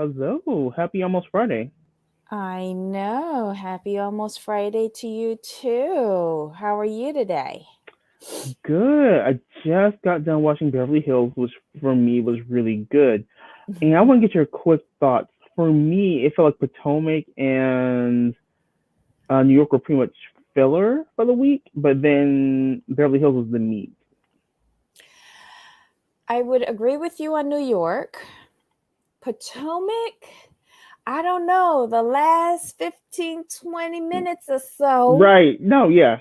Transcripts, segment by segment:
Hello, happy almost Friday. I know. Happy almost Friday to you too. How are you today? Good. I just got done watching Beverly Hills, which for me was really good. And I want to get your quick thoughts. For me, it felt like Potomac and New York were pretty much filler for the week, but then Beverly Hills was the meat. I would agree with you on New York. Potomac, I don't know, the last 15, 20 minutes or so, Right. No, yeah.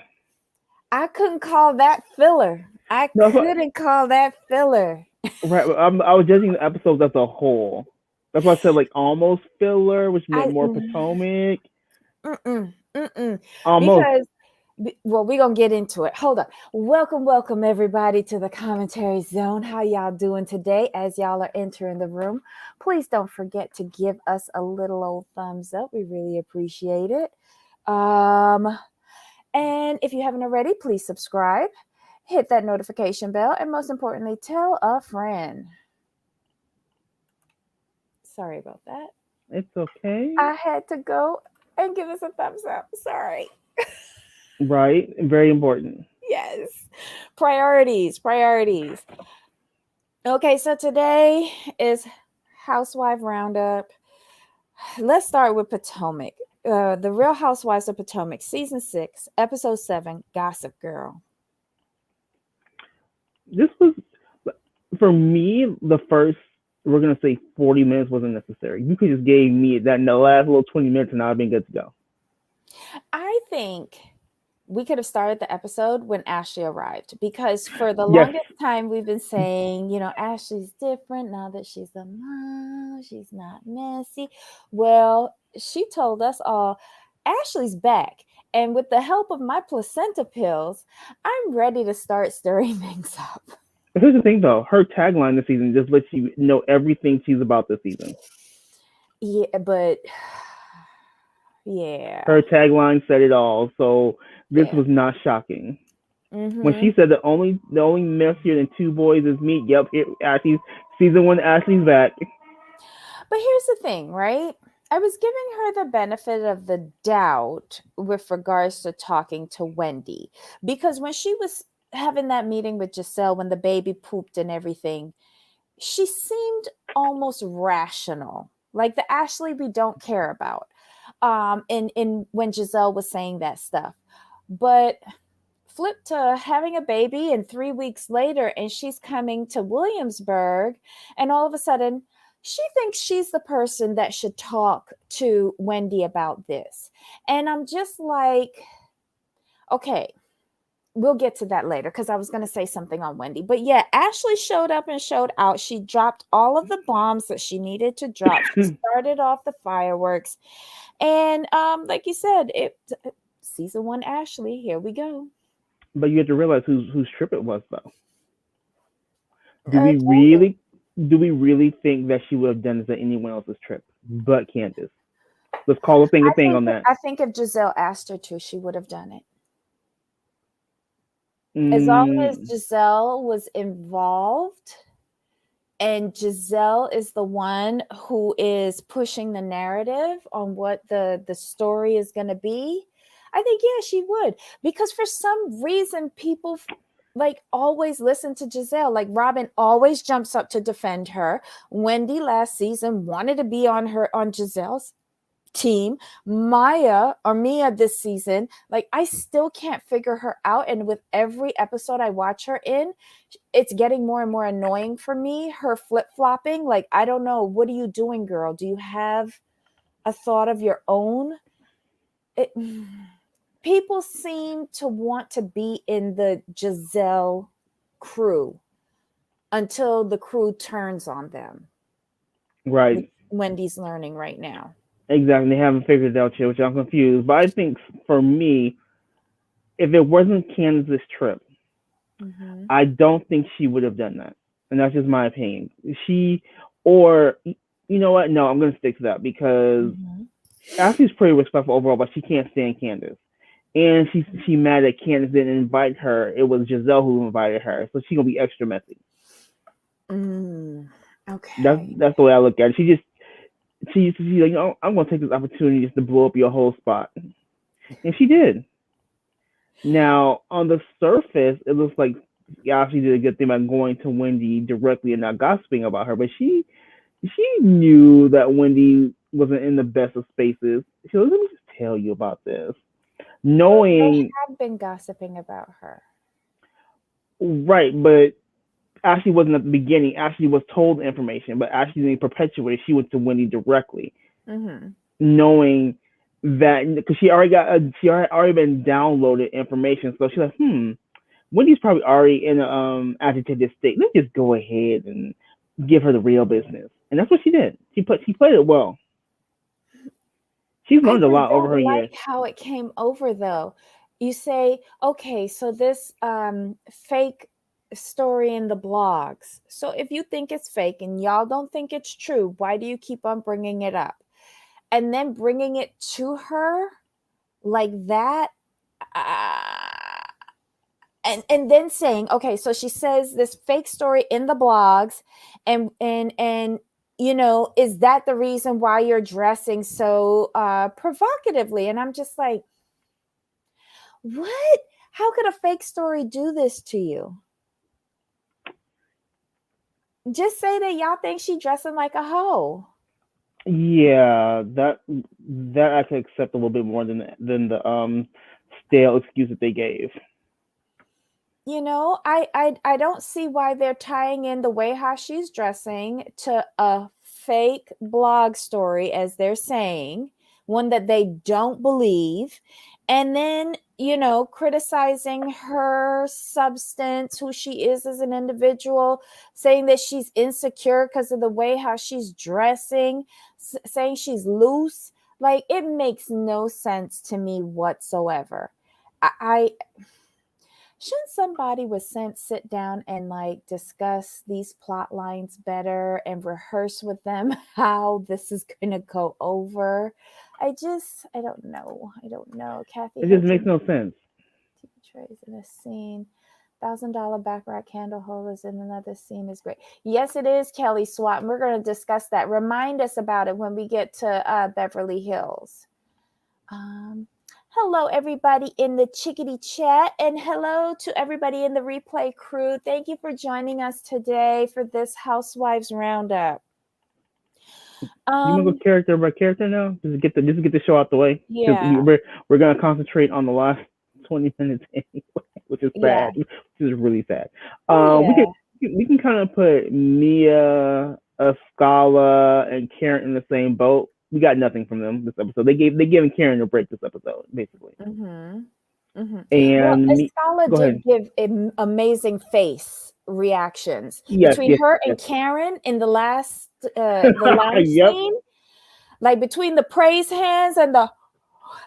I couldn't call that filler. I No, couldn't call that filler. right. I was judging the episodes as a whole. That's why I said like almost filler, which meant I more Potomac. mm-mm, mm-mm. Almost. Because well, we're gonna get into it. Hold on. Welcome everybody to the commentary zone. How y'all doing today? As y'all are entering the room, please don't forget to give us a little old thumbs up. We really appreciate it. Um, and if you haven't already, please subscribe, hit that notification bell, and most importantly, tell a friend. Sorry about that. It's okay. I had to go and give us a thumbs up. Sorry. Right. Very important. Yes. Priorities. Okay, so today is Housewife Roundup. Let's start with Potomac. The Real Housewives of Potomac, season 6, episode 7, Gossip Girl. This was for me the first. We're gonna say 40 minutes wasn't necessary. You could just gave me that in the last little 20 minutes, and I'd been good to go. I think we could have started the episode when Ashley arrived because for the Yes, longest time we've been saying, Ashley's different now that she's a mom, she's not messy. Well, she told us all Ashley's back. And with the help of my placenta pills, I'm ready to start stirring things up. here's the thing though. Her tagline this season just lets you know everything she's about this season. Yeah, but yeah, Her tagline said it all. So this yeah. was not shocking. When Mm-hmm. she said the only messier than two boys is me. Yep, Ashley's season one. Ashley's back. But here's the thing, right? I was giving her the benefit of the doubt with regards to talking to Wendy because when she was having that meeting with Giselle when the baby pooped and everything, she seemed almost rational, like the Ashley we don't care about. In when Giselle was saying that stuff, but flip to having a baby and 3 weeks later and she's coming to Williamsburg and all of a sudden she thinks she's the person that should talk to Wendy about this. And I'm just like, okay, we'll get to that later because I was going to say something on Wendy. But yeah, Ashley showed up and showed out. She dropped all of the bombs that she needed to drop. She started off the fireworks. And like you said, season 1 Ashley, here we go. But you have to realize whose trip it was though. Do we Tell me. really do we really think that she would have done this at anyone else's trip but Candace? Let's call a thing on that. I think if Giselle asked her to, she would have done it. As long as Mm, Giselle was involved and Giselle is the one who is pushing the narrative on what the story is going to be, I think yeah, she would. Because for some reason people like always listen to Giselle. Like Robin always jumps up to defend her. Wendy last season wanted to be on Giselle's team. Mia this season, like I still can't figure her out, and with every episode I watch her in, it's getting more and more annoying for me, her flip-flopping. Like I don't know, what are you doing, girl? Do you have a thought of your own? it, People seem to want to be in the Giselle crew until the crew turns on them, which right. Wendy's learning right now. Exactly. They haven't figured it out yet, which I'm confused. But I think for me, if it wasn't Candace's trip, Mm-hmm. I don't think she would have done that. And that's just my opinion. She or you know what? No, I'm gonna stick to that because Mm-hmm. Ashley's pretty respectful overall, but she can't stand Candace. And she mad that Candace didn't invite her. It was Giselle who invited her, so she's gonna be extra messy. Mm, That's okay. that's the way I look at it. She just She's like, oh, I'm gonna take this opportunity just to blow up your whole spot, and she did. Now, on the surface, it looks like Ashley did a good thing by going to Wendy directly and not gossiping about her, but she knew that Wendy wasn't in the best of spaces. She was, let me just tell you about this. Well, they Knowing, have been gossiping about her. right, but Ashley wasn't at the beginning. Ashley was told the information, but Ashley didn't perpetuate. She went to Wendy directly, Mm-hmm. knowing that because she already been downloaded information, so she's like, Wendy's probably already in a agitated state. Let's just go ahead and give her the real business, and that's what she did. She played it well. She's I learned a just lot over her don't years. like how it came over though. You say, okay, so this fake story in the blogs. So if you think it's fake and y'all don't think it's true, why do you keep on bringing it up? And then bringing it to her like that. Uh, and then saying, okay, so she says this fake story in the blogs, and is that the reason why you're dressing so provocatively? And I'm just like, what? How could a fake story do this to you? Just say that y'all think she dressing like a hoe. Yeah, that I could accept a little bit more than the stale excuse that they gave. I don't see why they're tying in the way how she's dressing to a fake blog story, as they're saying, one that they don't believe, and then criticizing her substance, who she is as an individual, saying that she's insecure because of the way how she's dressing, saying she's loose. Like, it makes no sense to me whatsoever. I shouldn't somebody with sense sit down and like discuss these plot lines better and rehearse with them how this is going to go over? I don't know. Kathy It just makes Hilton, no sense. TV trays in a scene. $1,000 baccarat candle holders in another scene is great. Yes, it is, Kelly Swat. And we're going to discuss that. Remind us about it when we get to Beverly Hills. Hello, everybody in the Chickadee chat, and hello to everybody in the replay crew. Thank you for joining us today for this Housewives Roundup. You want to go character by character now? Just get the show out the way. Yeah. We're gonna concentrate on the last 20 minutes anyway, which is sad. Which is really sad. We can kind of put Mia, Scala, and Karen in the same boat. We got nothing from them this episode. They given Karen a break this episode, basically. Mm-hmm. Mm-hmm. And Scala did give amazing face reactions between her and Karen in the last yep. scene. Like between the praise hands and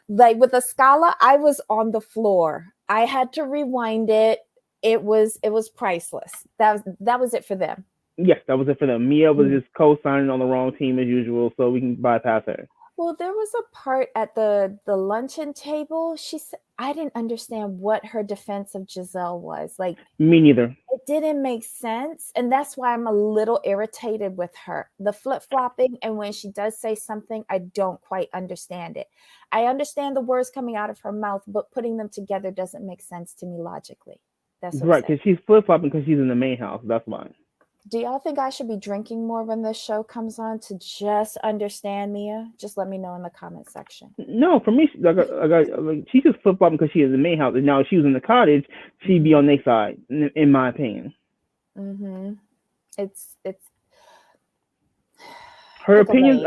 with the Scala, I was on the floor. I had to rewind it. It was priceless. That was it for them. Yes, that was it for them. Mia was just co-signing on the wrong team as usual, so we can bypass her. Well, there was a part at the luncheon table. She said, I didn't understand what her defense of Giselle was. Like, me neither. It didn't make sense, and that's why I'm a little irritated with her. The flip-flopping, and when she does say something, I don't quite understand it. I understand the words coming out of her mouth, but putting them together doesn't make sense to me logically. That's what right, because she's flip-flopping because she's in the main house. That's why. Do y'all think I should be drinking more when this show comes on to just understand Mia? Just let me know in the comment section. No, for me, she's just flip-flopping because she is in the main house. And now if she was in the cottage, she'd be on their side, in my opinion. Mm-hmm. It's her opinions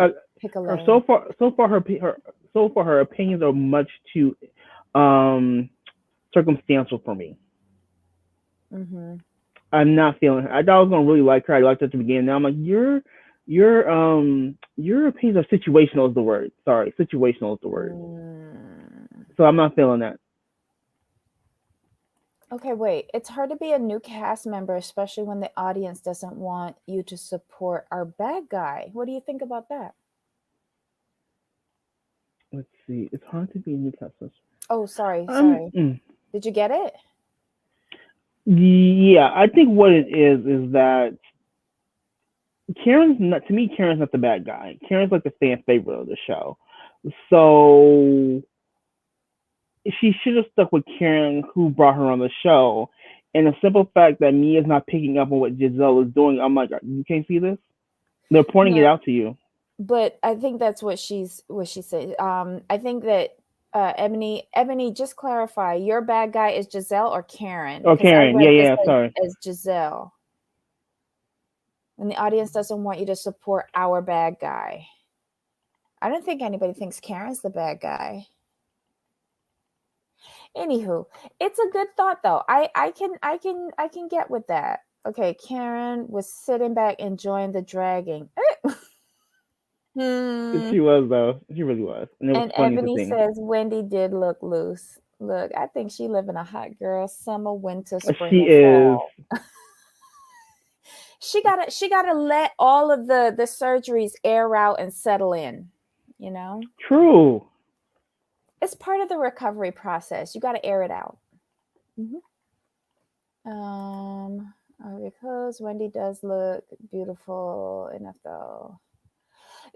so far her opinions are much too circumstantial for me. Mm-hmm. I'm not feeling her. I thought I was gonna really like her. I liked her at the beginning. Now I'm like, your opinions are situational is the word. Sorry, situational is the word. So I'm not feeling that. Okay, wait. It's hard to be a new cast member, especially when the audience doesn't want you to support our bad guy. What do you think about that? Let's see. It's hard to be a new cast member. Oh, sorry. Did you get it? Yeah, I think what it is that Karen's not, to me. Karen's not the bad guy. Karen's like the fan favorite of the show. So she should have stuck with Karen, who brought her on the show. And the simple fact that Mia's not picking up on what Giselle is doing, I'm like, you can't see this. They're pointing it No, out to you. but I think that's what she said. I think that Ebony, just clarify. Your bad guy is Giselle or Karen? Oh, Because I Karen. Yeah, read this yeah. Sorry. as Giselle, and the audience doesn't want you to support our bad guy. I don't think anybody thinks Karen's the bad guy. Anywho, it's a good thought though. I can get with that. Okay, Karen was sitting back enjoying the dragging. Hmm. She was though. She really was, and it was And funny to Ebony think. says Wendy did look loose. Look, I think she live in a hot girl summer, winter, spring, She and is fall. She gotta let all of the surgeries air out and settle in. You know, true. it's part of the recovery process. You got to air it out. Because Wendy does look beautiful enough though.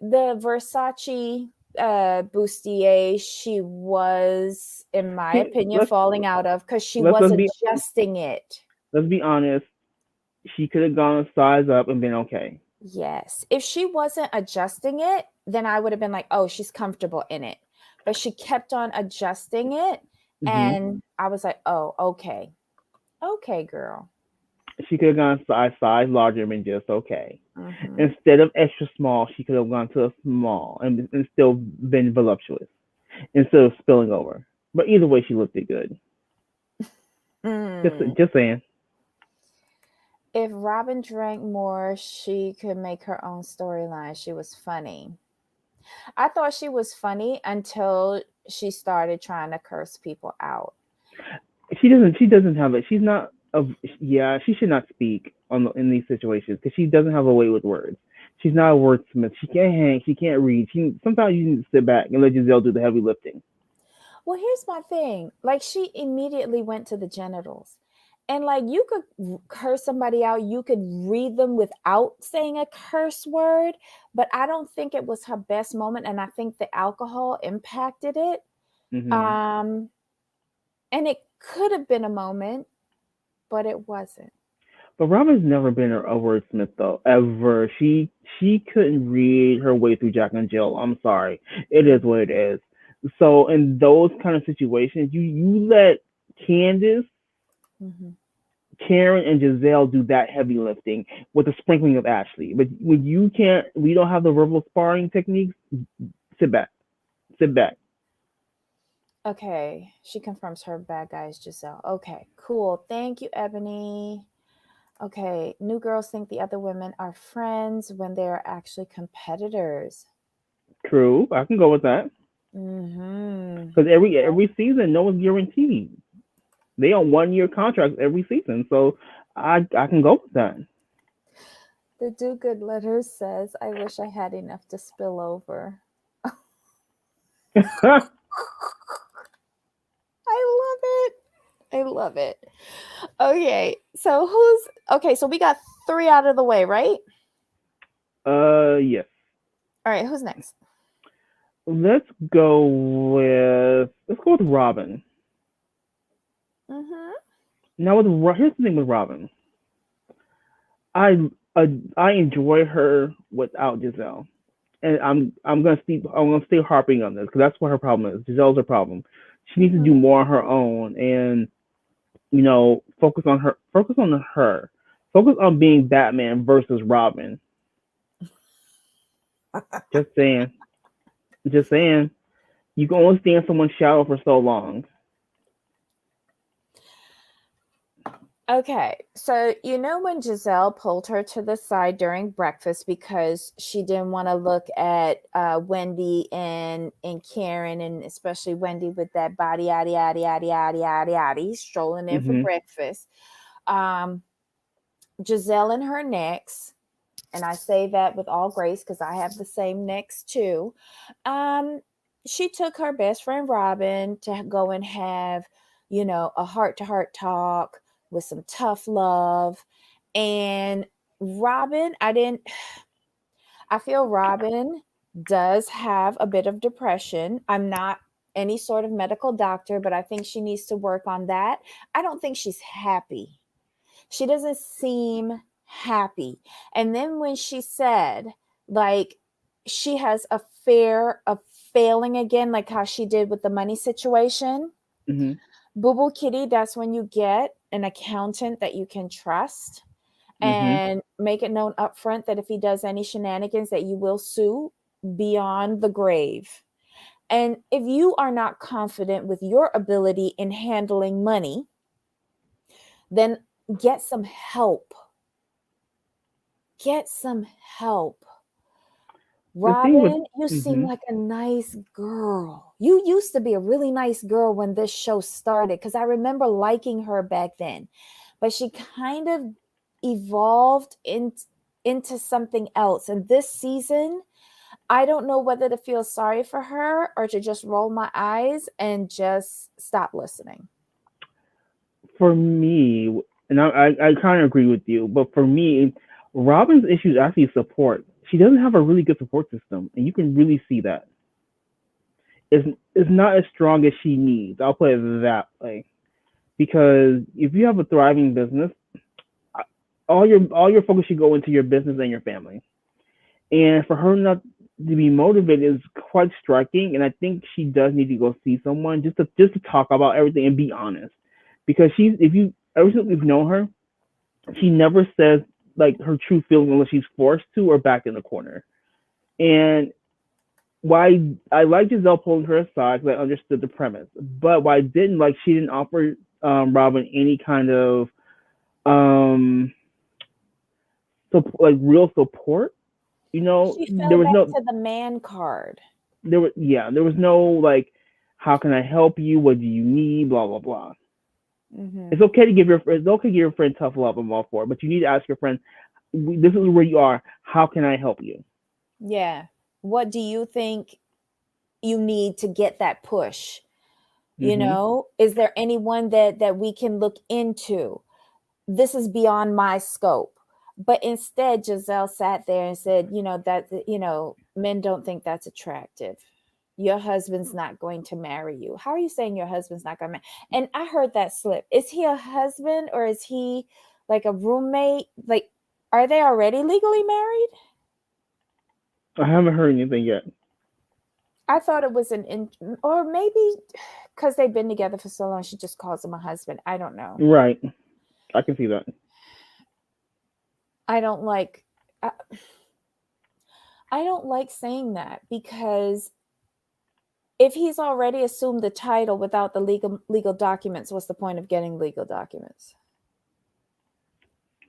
The Versace bustier, she was, in my She opinion, falling out of because she let's was let's be adjusting it. let's be honest. She could have gone a size up and been okay. Yes. If she wasn't adjusting it, then I would have been like, oh, she's comfortable in it. But she kept on adjusting it. Hmm. And I was like, oh, okay. Okay, girl. She could have gone size larger and been just okay. Hmm. Instead of extra small, she could have gone to a small and still been voluptuous instead of spilling over. But either way, she looked it good. Mm. Just saying. If Robin drank more, she could make her own storyline. She was funny. I thought she was funny until she started trying to curse people out. She doesn't have it. She's not. Yeah, she should not speak in these situations because she doesn't have a way with words. She's not a wordsmith. She can't hang. She can't read. Sometimes you need to sit back and let Giselle do the heavy lifting. Well, here's my thing. Like, she immediately went to the genitals. And like, you could curse somebody out, you could read them without saying a curse word, but I don't think it was her best moment, and I think the alcohol impacted it. Hmm. Um and it could have been a moment, but it wasn't. But Robin's never been a wordsmith though, ever. She couldn't read her way through Jack and Jill. I'm sorry, it is what it is. So in those kind of situations, you let Candace, Mhm. Karen, and Giselle do that heavy lifting with a sprinkling of Ashley. But when you can't, we don't have the verbal sparring techniques. Sit back, sit back. Okay, she confirms her bad guy is Giselle. Okay, cool. Thank you, Ebony. Okay, new girls think the other women are friends when they are actually competitors. True, I can go with that Mm-hmm. because every season, no one's guaranteed. They on 1 year contracts every season, so I can go with that. The do good letter says, I wish I had enough to spill over. I love it. I love it. Okay, so we got three out of the way, right? Yes. All right, who's next? Let's go with Robin. Mm-hmm. Now here's the thing with Robin. I I enjoy her without Giselle, and I'm gonna stay harping on this because that's what her problem is. Giselle's her problem. She needs to do Mm-hmm. more on her own and focus on being Batman versus Robin. Just saying, just saying. You can only stay in someone's shadow for so long. Okay, so you know when Giselle pulled her to the side during breakfast because she didn't want to look at Wendy and Karen, and especially Wendy with that body yaddy yaddy yaddy yaddy yaddy yaddy strolling in for Hmm. breakfast. Um, Giselle and her next, and I say that with all grace because I have the same next too. Um, she took her best friend Robin to go and have, a heart to heart talk with some tough love. And Robin, I feel Robin does have a bit of depression. I'm not any sort of medical doctor, but I think she needs to work on that. I don't think she's happy. She doesn't seem happy. And then when she said, like, she has a fear of failing again, like how she did with the money situation, Mm-hmm. Boo Boo Kitty, that's when you get an accountant that you can trust Mm-hmm. and make it known upfront that if he does any shenanigans that you will sue beyond the grave. And if you are not confident with your ability in handling money, then get some help. Get some help. The thing with Robin, you seem mm-hmm. like a nice girl. You used to be a really nice girl when this show started because I remember liking her back then. But she kind of evolved into something else. And this season, I don't know whether to feel sorry for her or to just roll my eyes and just stop listening. For me, and I kind of agree with you, but for me, Robin's issue is actually support. She doesn't have a really good support system, and you can really see that. It's not as strong as she needs. I'll put it that way. Because if you have a thriving business, all your focus should go into your business and your family. And for her not to be motivated is quite striking. And I think she does need to go see someone just to talk about everything and be honest. Because she's if you ever since we've known her, she never says like her true feelings unless she's forced to or back in the corner. And why I like Giselle pulling her aside because I understood the premise, but why I didn't like she didn't offer Robin any kind of um like real support. You know, She there fell was back no to the man card. there was no like how can I help you? What do you need? Blah blah blah. Hmm. It's okay to give your friend tough love. I'm all for it, but you need to ask your friend, this is where you are. How can I help you? Yeah. What do you think you need to get that push? Mm-hmm. Is there anyone that we can look into? This is beyond my scope. But instead, Giselle sat there and said, men don't think that's attractive. Your husband's not going to marry you. How are you saying your husband's not going to marry? And I heard that slip. Is he a husband or is he like a roommate? Like, are they already legally married? I haven't heard anything yet. I thought it was or maybe because they've been together for so long, she just calls him a husband. I don't know. Right, I can see that. I don't like. I, I don't like saying that because if he's already assumed the title without the legal documents, what's the point of getting legal documents?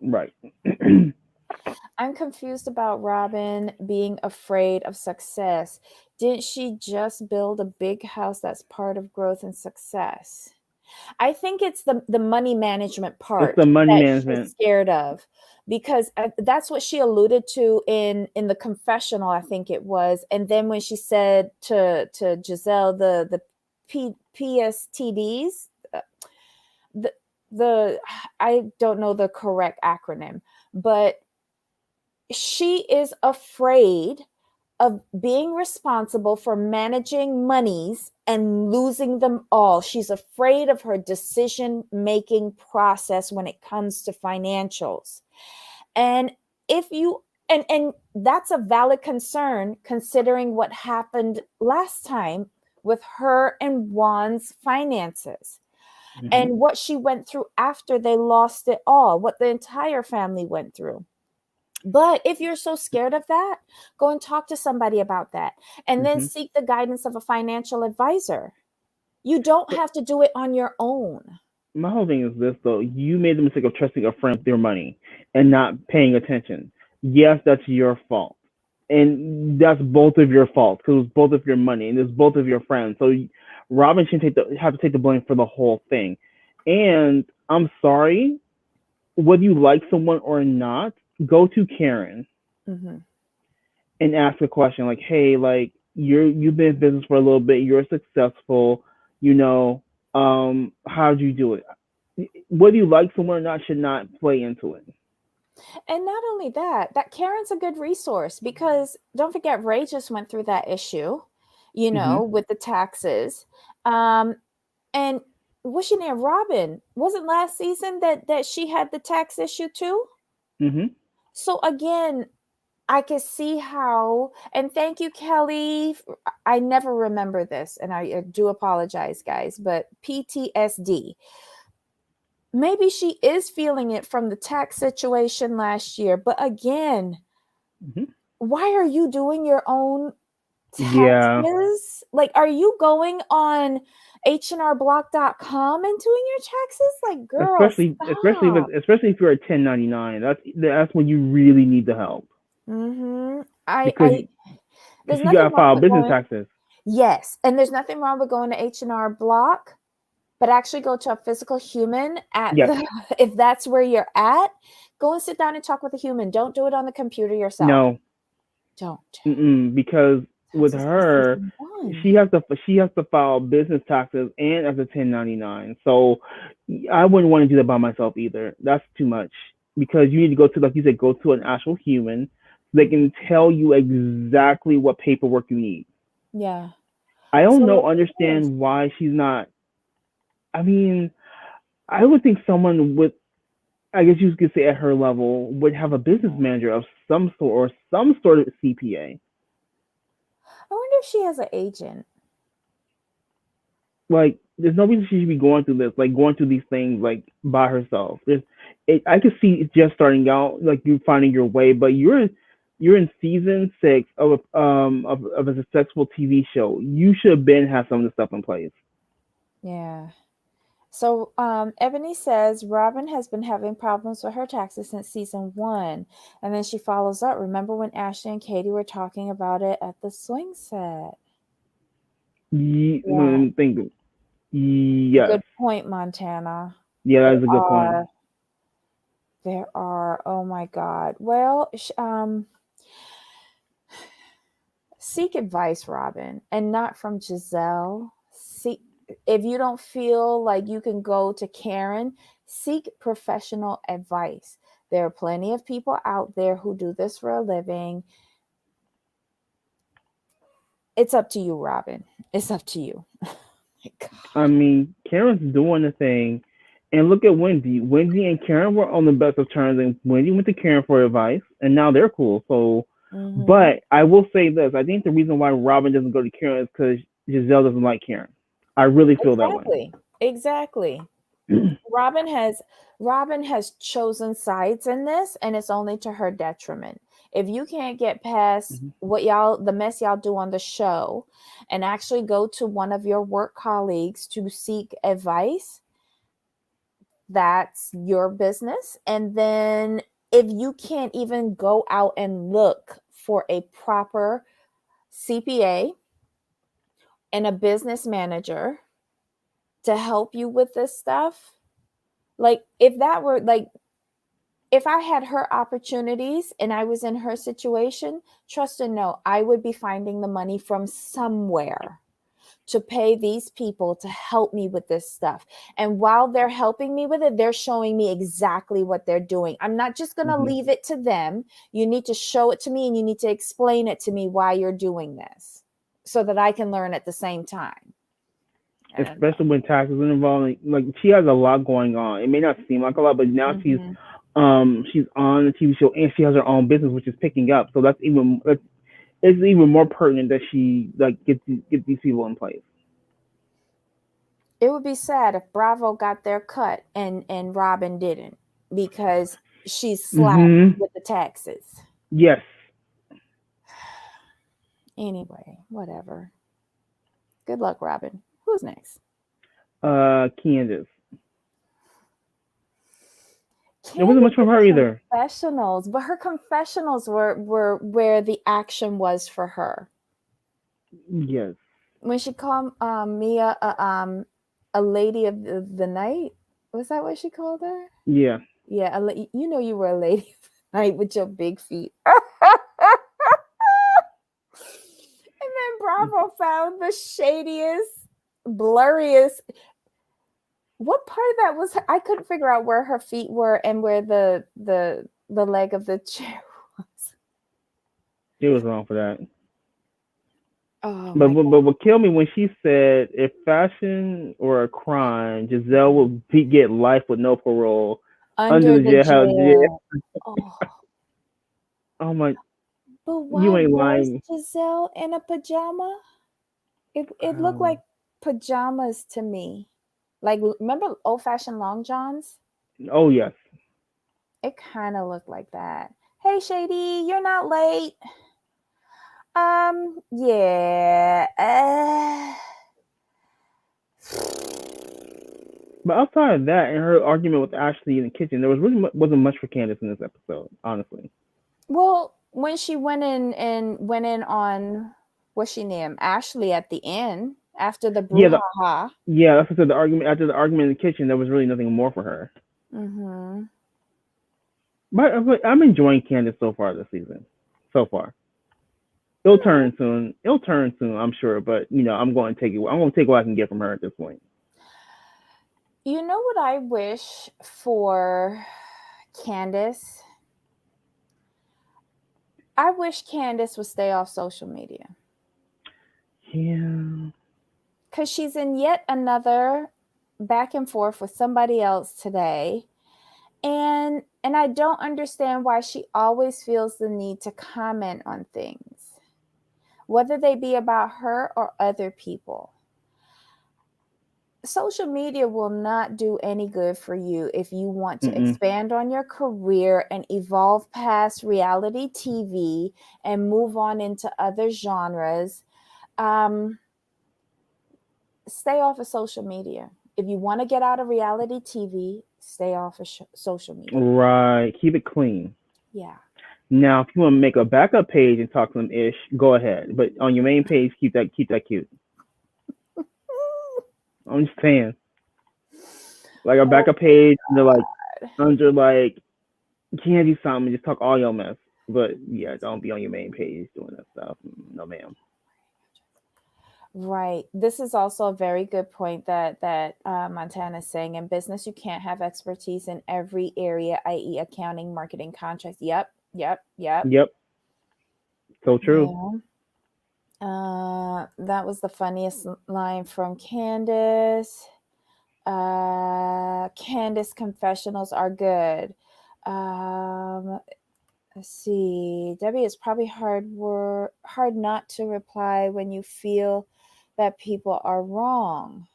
Right. I'm confused about Robin being afraid of success. Didn't she just build a big house that's part of growth and success? I think it's the money management It's part the money that she's management. scared of because that's what she alluded to in the confessional, I think it was. And then when she said to Giselle the PSTDs, the the I don't know the correct acronym, but she is afraid of being responsible for managing monies and losing them all. She's afraid of her decision making process when it comes to financials. And if you and that's a valid concern considering what happened last time with her and Juan's finances Mm-hmm. and what she went through after they lost it all, what the entire family went through. But if you're so scared of that, go and talk to somebody about that and then Mm-hmm. seek the guidance of a financial advisor. You don't But have to do it on your own. my whole thing is this though: you made the mistake of trusting a friend with your money and not paying attention. Yes, that's your fault, and that's both of your faults because it's both of your money and it's both of your friends. So Robin should have to take the blame for the whole thing. And I'm sorry, whether you like someone or not, go to Karen Mhm. and ask a question like, "Hey, like you've been in business for a little bit, you're successful, you know, how'd you do it?" Whether you like someone or not should not play into it. And not only that, that Karen's a good resource because don't forget, Ray just went through that issue, Mhm. with the taxes. And what's your name? Robin. Wasn't last season that she had the tax issue too? Mhm. So again, I can see how, and thank you, Kelly. I never remember this, and I do apologize, guys, but PTSD. Maybe she is feeling it from the tax situation last year, but again, Mhm. why are you doing your own Yeah. taxes? Like, are you going on hnrblock.com and doing your taxes? Like, girl, stop. Especially if you're a 1099. That's when you really need the help Mm-hmm. because I there's you nothing gotta wrong file with business going. taxes. Yes, and there's nothing wrong with going to H&R Block, but actually go to a physical human at Yes. the if that's where you're at, go and sit down and talk with a human. Don't do it on the computer yourself. No. Don't. Because with Taxes for her, season one. she has to file business taxes and as a 1099. So I wouldn't want to do that by myself either. That's too much because you need to go to, like you said, go to an actual human so they Mhm. can tell you exactly what paperwork you need. Yeah. I So don't know, look at this. understand why she's not. I mean, I would think someone with, I guess you could say at her level, would have a business manager of some sort or some sort of CPA. I wonder if she has an agent. Like, there's no reason she should be going through this, like going through these things like by herself. I could see it just starting out, like you finding your way, but you're in season 6 of a successful TV show. You should have been have some of the stuff in place. Yeah. So Ebony says Robin has been having problems with her taxes since season 1. And then she follows up. Remember when Ashley and Katie were talking about it at the swing set? Let Yeah. me think. Yes, Good point, Montana. yeah, that There is a good point. are, oh my God. Well, seek advice, Robin, and not from Giselle. Seek, if you don't feel like you can go to Karen, seek professional advice. There are plenty of people out there who do this for a living. It's up to you, Robin. It's up to you. My God. I mean, Karen's doing the thing, and look at Wendy. Wendy and Karen were on the best of terms, and Wendy went to Karen for advice, and now they're cool. So, Mm-hmm. but I will say this: I think the reason why Robin doesn't go to Karen is because Giselle doesn't like Karen. I really feel that way. Exactly. Exactly. Robin has Robin has chosen sides in this, and it's only to her detriment. If you can't get past Mhm. what the mess y'all do on the show, and actually go to one of your work colleagues to seek advice, that's your business. And then if you can't even go out and look for a proper CPA and a business manager to help you with this stuff, like if that were like if I had her opportunities and I was in her situation, trust and know I would be finding the money from somewhere to pay these people to help me with this stuff. And while they're helping me with it, they're showing me exactly what they're doing. I'm not just going to Mhm. leave it to them. You need to show it to me and you need to explain it to me why you're doing this so that I can learn at the same time. And Especially when taxes are involved. Like she has a lot going on. It may not seem like a lot, but now mhm. she's on the TV show and she has her own business, which is picking up. So it's even more pertinent that she like get these people in place. It would be sad if Bravo got their cut and Robin didn't because she's slapped Hmm. with the taxes. Yes. Anyway, whatever. Good luck, Robin. Who's next? Candace. There wasn't much from her Candace's either. confessionals, but her confessionals were where the action was for her. Yes. When she called Mia a lady of the night, was that what she called her? Yeah. Yeah, you know you were a lady of the night with your big feet. And then Bravo found the shadiest, blurriest. What part of that was I couldn't figure out where her feet were and where the the leg of the chair was. She was wrong for that. Oh But my but, God. but what killed me when she said if fashion were a crime, Giselle would get life with no parole under Under the the jailhouse. jail. Oh, Oh my, but why you ain't was lying. Giselle in a pajama? It looked like Um, pajamas to me. Like, remember old fashioned long johns? oh yes. It kind of looked like that. Hey, Shady, you're not late. Yeah. But outside of that, and her argument with Ashley in the kitchen, there was really wasn't much for Candace in this episode, honestly. Well, when she went in on what's she named Ashley at the end after the Yeah, brouhaha. yeah. That's what I said. The argument after the argument in the kitchen, there was really nothing more for her. Mm-hmm. But I'm enjoying Candace so far this season. So far, it'll turn soon. It'll turn soon, I'm sure. But I'm going to take it. I'm going to take what I can get from her at this point. You know what I wish for Candace? I wish Candace would stay off social media. Yeah. Because she's in yet another back and forth with somebody else today. And I don't understand why she always feels the need to comment on things, whether they be about her or other people. Social media will not do any good for you if you want to Mm-mm. expand on your career and evolve past reality TV and move on into other genres. Um, Stay off of social media. If you want to get out of reality TV, stay off of social media. Right. Keep it clean. Yeah. Now, if you want to make a backup page and talk some ish, go ahead. But on your main page, keep that cute. I'm just saying, like a Oh backup my page God. under like candy something, just talk all your mess. But yeah, don't be on your main page doing that stuff. No, ma'am. Right. This is also a very good point that Montana is saying. In business, you can't have expertise in every area, i.e., accounting, marketing, contracts. Yep. Yep. Yep. Yep. So true. Yeah. That was the funniest line from Candace. Candace confessionals are good. Let's see. Debbie, it's probably hard not to reply when you feel that people are wrong.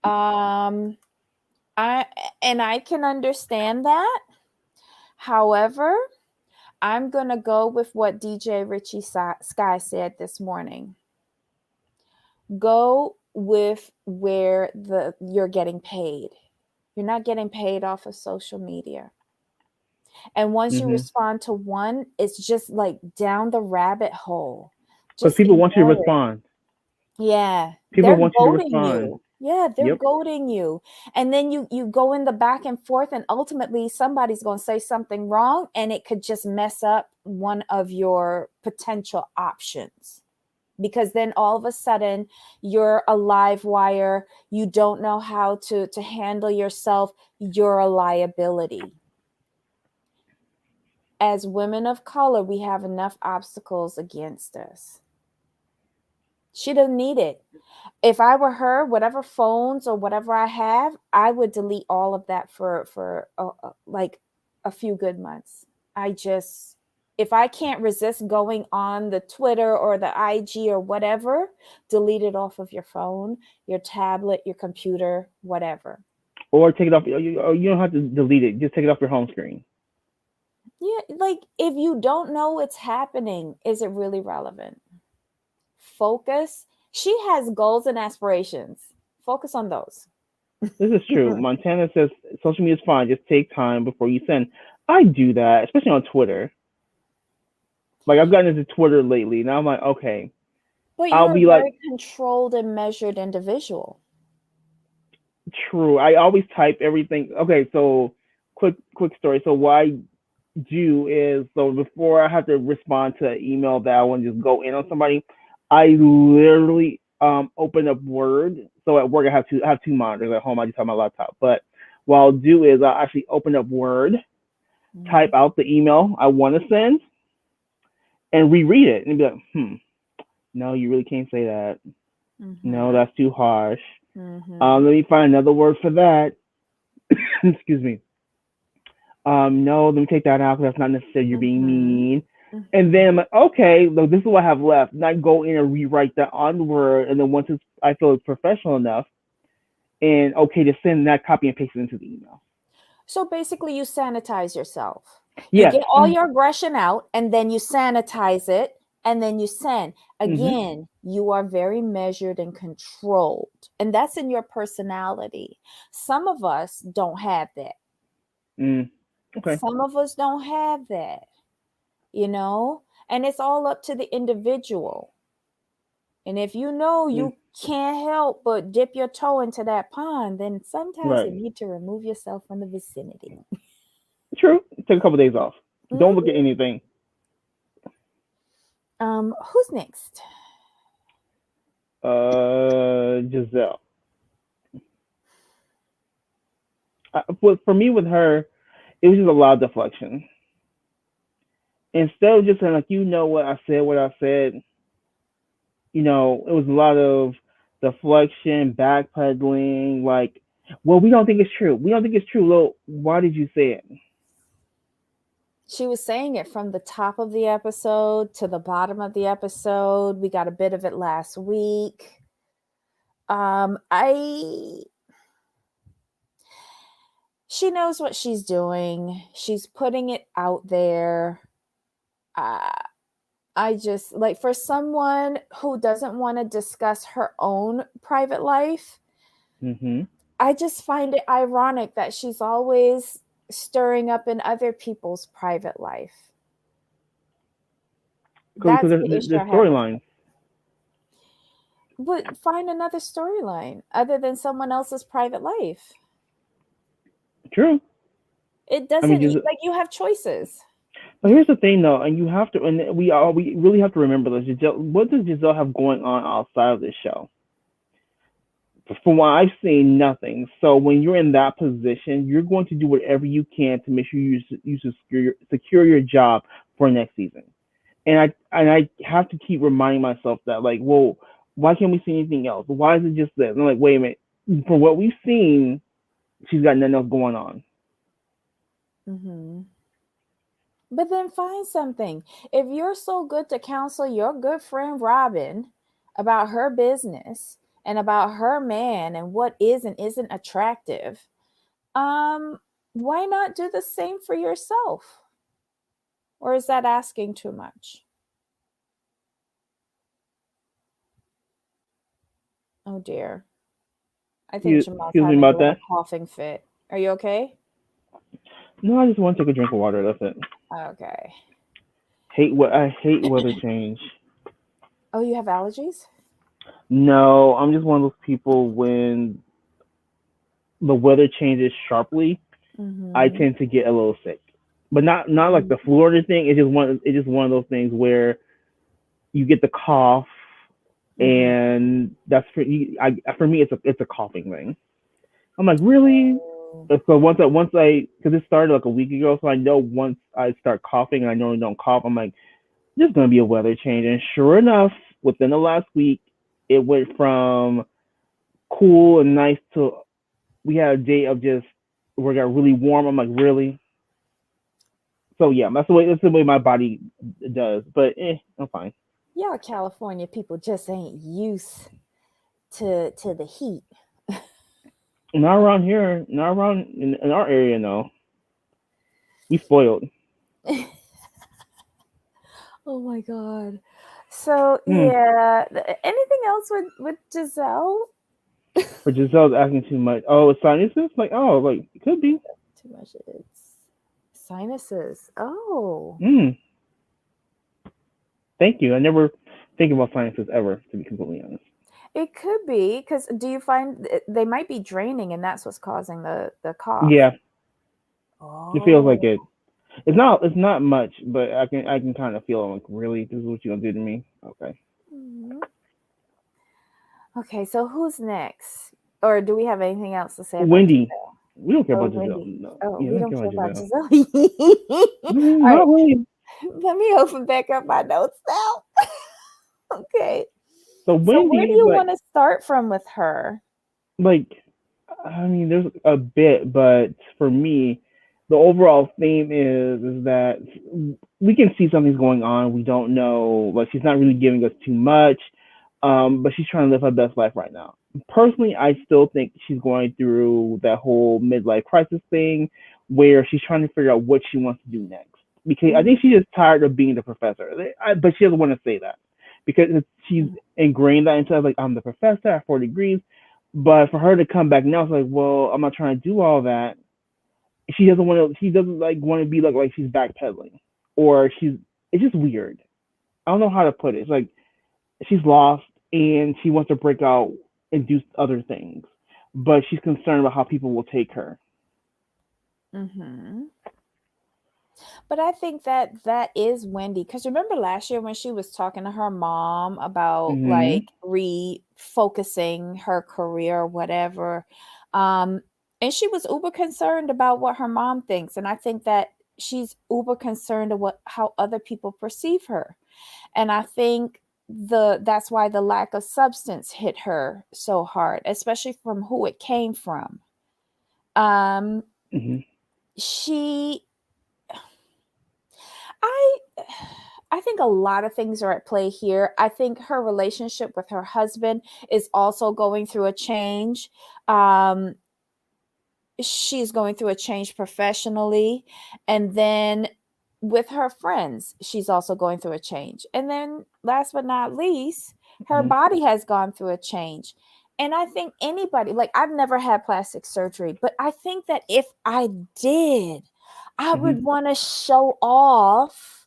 Um, I can understand that. However, I'm gonna go with what DJ Richie Sky said this morning. Go with where you're getting paid. You're not getting paid off of social media. And once you Mhm. respond to one, it's just like down the rabbit hole. Because Just people want you to ignore it. respond. Yeah, People they're want you to goading respond. you. Yeah, they're Yep. goading you. And then you go in the back and forth, and ultimately somebody's going to say something wrong, and it could just mess up one of your potential options. Because then all of a sudden you're a live wire, you don't know how to handle yourself, you're a liability. As women of color, we have enough obstacles against us. She doesn't need it. If I were her, whatever phones or whatever I have, I would delete all of that for like a few good months. I just, if I can't resist going on the Twitter or the IG or whatever, delete it off of your phone, your tablet, your computer, whatever. Or take it off. You don't have to delete it. Just take it off your home screen. Yeah, like if you don't know what's happening, is it really relevant? Focus. She has goals and aspirations. Focus on those. This is true. Montana says social media is fine. Just take time before you send. I do that, especially on Twitter. Like I've gotten into Twitter lately. Now I'm like, okay, But I'll you're a be like, very controlled and measured individual. true. I always type everything. Okay, so quick story. So what I do is, so before I have to respond to an email that I want to just go in on somebody, I literally open up Word. So at work I have two monitors. At home I just have my laptop. But what I'll do is I'll actually open up Word Mhm. type out the email I want to send and reread it and be like, no, you really can't say that. No, Mhm. that's too harsh. Mhm. Let me find another word for that. Excuse me. No, let me take that out because that's not necessarily you're being Mhm. mean. And then Mhm. I'm like, okay, look, this is what I have left. And I go in and rewrite that on the word, and then once I feel it's professional enough and okay to send that, copy and paste it into the email. So basically, you sanitize yourself. You Yes. get all your aggression out, and then you sanitize it, and then you send. Mm-hmm. Again, you are very measured and controlled, and that's in your personality. Some of us don't have that. Mm. Okay. Some of us don't have that, you know, and it's all up to the individual. And if you know Mm. you can't help but dip your toe into that pond, then sometimes you Right. need to remove yourself from the vicinity. True. Take a couple days off. Don't look at Mhm. anything. Who's next? Giselle. But for me with her, it was just a lot of deflection. Instead of just saying like, what I said, it was a lot of deflection, backpedaling, like, well, we don't think it's true. We don't think it's true. Well, why did you say it? She was saying it from the top of the episode to the bottom of the episode. We got a bit of it last week. I She knows what she's doing. She's putting it out there. Uh, I just like for someone who doesn't want to discuss her own private life, Mm-hmm. I just find it ironic that she's always stirring up in other people's private life. Because That's the issue there's I have with her. storylines. But find another storyline other than someone else's private life. True. It I mean, doesn't just, like you have choices. but here's the thing though, and you have to, and we really have to remember this. What does Giselle have going on outside of this show? From what I've seen, nothing. So when you're in that position, you're going to do whatever you can to make sure you secure your job for next season. And I have to keep reminding myself that like, whoa, why can't we see anything else? Why is it just this? And I'm like, wait a minute. For what we've seen, she's got nothing else going on. Hmm. But then find something. If you're so good to counsel your good friend Robin about her business and about her man and what is and isn't attractive, um, why not do the same for yourself? Or is that asking too much? Oh dear. I think Jamal's Excuse me having a about little that. coughing fit. Are you okay? No, I just want to take a drink of water. That's it. Okay. I hate weather change. Oh, you have allergies? No, I'm just one of those people when the weather changes sharply, I Mm-hmm. tend to get a little sick. But not like the flu or anything. It's just one of those things where you get the cough, Mm-hmm. and that's for me it's a coughing thing. I'm like, really? Oh. So once I because it started like a week ago, so I know once I start coughing and I normally don't cough, I'm like, there's gonna be a weather change. And sure enough, within the last week, it went from cool and nice to we had a day of just where it got really warm. I'm like, really? So yeah, that's the way my body does. But I'm fine. Y'all California people just ain't used to the heat. Not around here, not around in our area. No, we spoiled. Oh my god. So Hmm. yeah, anything else with Giselle? But Giselle's asking too much. Oh, it's sinuses? Like, oh, like it could be. Too much. It's sinuses. Oh, Hmm. Thank you. I never think about sinuses ever, to be completely honest. it could be because do you find they might be draining and that's what's causing the cough? Yeah, it feels like Oh. it. It's not much, but I can kind of feel like really this is what you're gonna do to me. Okay. Mhm. Okay, so who's next? Or do we have anything else to say about Wendy. Giselle? We don't care Oh, about Giselle. Wendy. No, Oh, yeah, we we don't don't care care about about Giselle. Giselle. All right, Not really. let me open back up my notes now. Okay. So So where do Wendy, you want to start from with her? like, I mean, there's a bit, but for me, the overall theme is that we can see something's going on. We don't know, like she's not really giving us too much, but she's trying to live her best life right now. Personally, I still think she's going through that whole midlife crisis thing, where she's trying to figure out what she wants to do next. Because I think Mm-hmm. she's just tired of being the professor, but she doesn't want to say that because she's ingrained that into her, like I'm the professor, I have 4 degrees. But for her to come back now, it's like, well, I'm not trying to do all that. She doesn't want to. She doesn't like want to be like she's backpedaling, or she's. It's just weird. I don't know how to put it. It's like she's lost and she wants to break out and do other things, but she's concerned about how people will take her. Mm-hmm. But I think that that is Wendy. Because remember last year when she was talking to her mom about Mm-hmm. like refocusing her career or whatever. Um, and she was uber concerned about what her mom thinks. And I think that she's uber concerned of what how other people perceive her. And I think that's why the lack of substance hit her so hard, especially from who it came from. Um, Mm-hmm. she I I think a lot of things are at play here. I think her relationship with her husband is also going through a change. Um, she's going through a change professionally, and then with her friends, she's also going through a change. And then last but not least, her Mm-hmm. body has gone through a change. And I think anybody, like I've never had plastic surgery, but I think that if I did, I Mm-hmm. would want to show off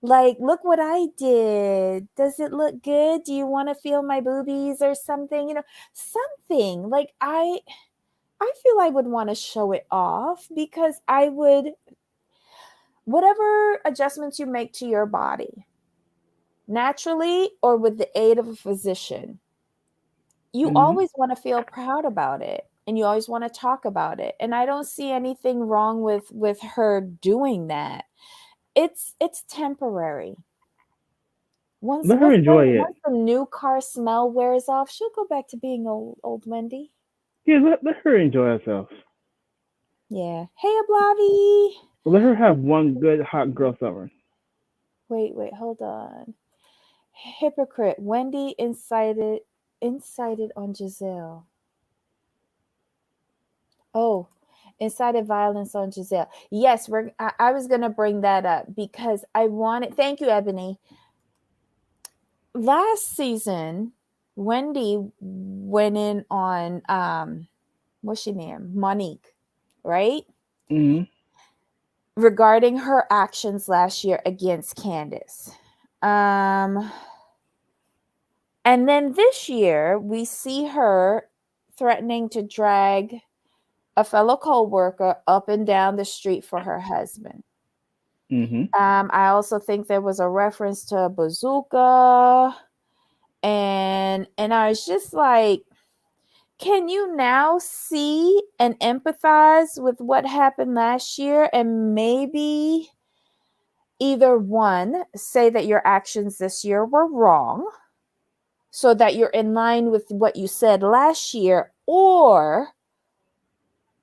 like, look what I did. Does it look good? Do you want to feel my boobies or something? Something. Like I feel I would want to show it off because I would whatever adjustments you make to your body, naturally or with the aid of a physician, you Mm-hmm. always want to feel proud about it and you always want to talk about it. And I don't see anything wrong with her doing that. It's temporary. Once Let her once enjoy it. once the new car smell wears off, she'll go back to being old Wendy. Yeah, let her enjoy herself. Yeah. Hey, Ablavi. Let her have one good hot girl summer. Wait, hold on. Hypocrite. Wendy incited on Giselle. Oh, incited violence on Giselle. Yes, I was gonna bring that up because I wanted. Thank you, Ebony. Last season, Wendy went in on what's she name? Monique, right? Mm-hmm. Regarding her actions last year against Candace. Um, and then this year, we see her threatening to drag a fellow co-worker up and down the street for her husband. Mm-hmm. I also think there was a reference to a bazooka, and I was just like, can you now see and empathize with what happened last year and maybe either one, say that your actions this year were wrong so that you're in line with what you said last year, or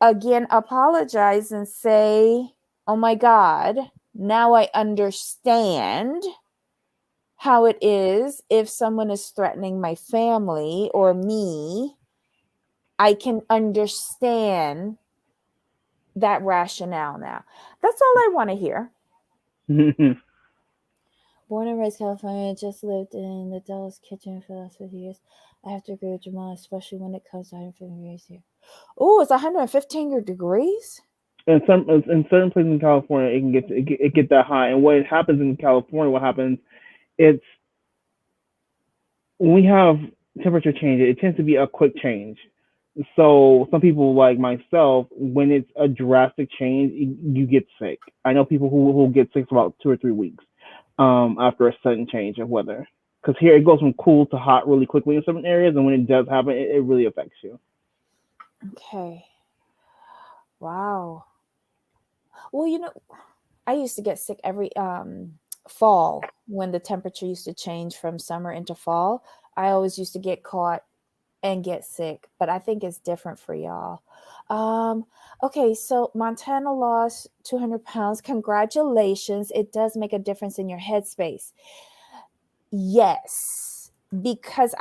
again, apologize and say, oh my God, now I understand how it is if someone is threatening my family or me. I can understand that rationale now. That's all I want to hear. Born and raised California, just lived in the Dallas kitchen for the last 50 years. I have to agree with Jamal, especially when it comes to 150 degrees here. Oh, it's 115 degrees? In certain places in California, it get that high. And what happens in California, what happens, it's when we have temperature change, it tends to be a quick change. So some people like myself, when it's a drastic change, you get sick. I know people who get sick for about 2 or 3 weeks after a sudden change of weather. Because here it goes from cool to hot really quickly in certain areas, and when it does happen, it really affects you. Okay. Wow. Well, I used to get sick every fall when the temperature used to change from summer into fall. I always used to get caught and get sick, but I think it's different for y'all. Um, okay, so Montana lost 200 pounds. Congratulations. It does make a difference in your headspace. Yes, because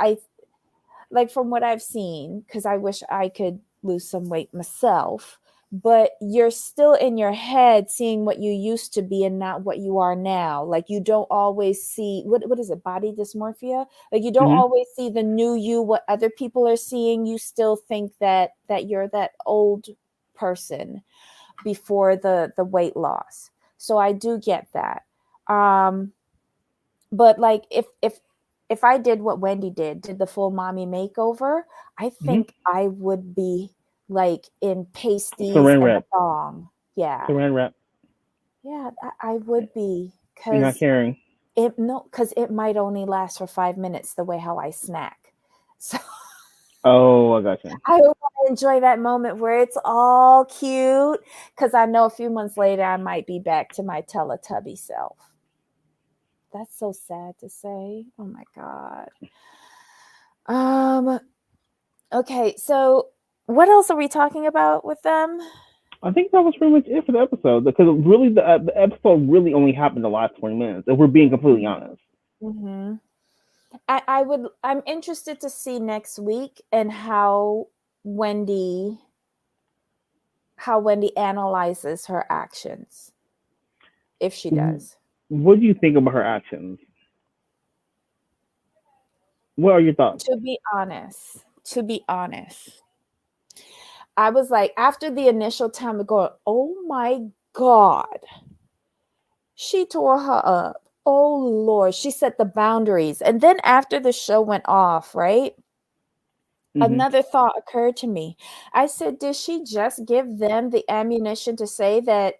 like from what I've seen, because I wish I could lose some weight myself, but you're still in your head seeing what you used to be and not what you are now. Like you don't always see what is it, body dysmorphia? Like you don't Hmm. always see the new you, what other people are seeing. You still think that you're that old person before the weight loss. So I do get that. Um but like if I did what Wendy did the full mommy makeover, I Hmm. think I would be like in pasties Saran and a wrap. thong. Yeah. Saran wrap. Yeah, I would be You're not because caring. it might only last for 5 minutes the way how I snack. So Oh, I got you. I want to enjoy that moment where it's all cute because I know a few months later I might be back to my Teletubby self. That's so sad to say. Oh my God. Um, okay, so what else are we talking about with them? I think that was pretty much it for the episode because really the episode really only happened the last 20 minutes. If we're being completely honest. Mm-hmm. I'm interested to see next week and Wendy, how Wendy analyzes her actions, if she does. What do you think about her actions? What are your thoughts? To be honest, I was like, after the initial time of going, oh my God, she tore her up. Oh Lord, she set the boundaries. And then after the show went off, right? Hmm. Another thought occurred to me. I said, did she just give them the ammunition to say that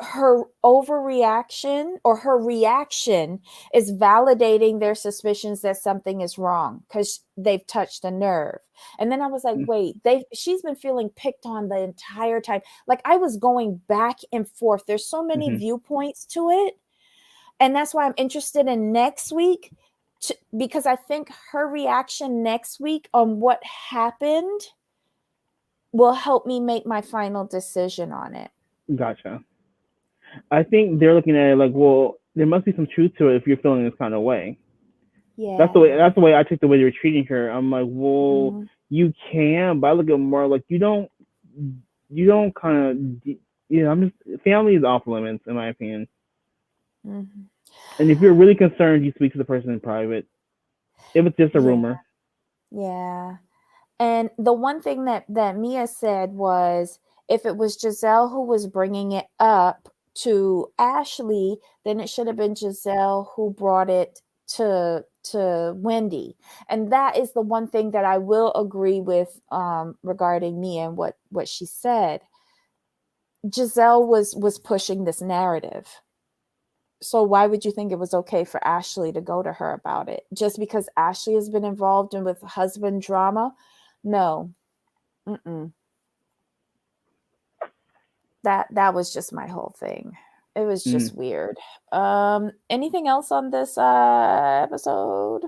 her overreaction or her reaction is validating their suspicions that something is wrong because they've touched a nerve? And then I was like, wait, she's been feeling picked on the entire time. Like I was going back and forth. There's so many Hmm. viewpoints to it. And that's why I'm interested in next week because I think her reaction next week on what happened will help me make my final decision on it. Gotcha. I think they're looking at it like, well, there must be some truth to it if you're feeling this kind of way. That's the way. Yeah. That's the way I took the way they were treating her. I'm like, well, Mm-hmm. you can, but I look at it more like you don't kind of, I'm just family is off limits in my opinion. Mm-hmm. And if you're really concerned, you speak to the person in private. If it's just a Yeah. rumor. Yeah. And the one thing that Mia said was if it was Giselle who was bringing it up to Ashley, then it should have been Giselle who brought it to Wendy. And that is the one thing that I will agree with regarding Mia and what she said. Giselle was pushing this narrative. So why would you think it was okay for Ashley to go to her about it? Just because Ashley has been involved in with husband drama? No. Mm-mm. That was just my whole thing. It was Mm. just weird. Anything else on this episode?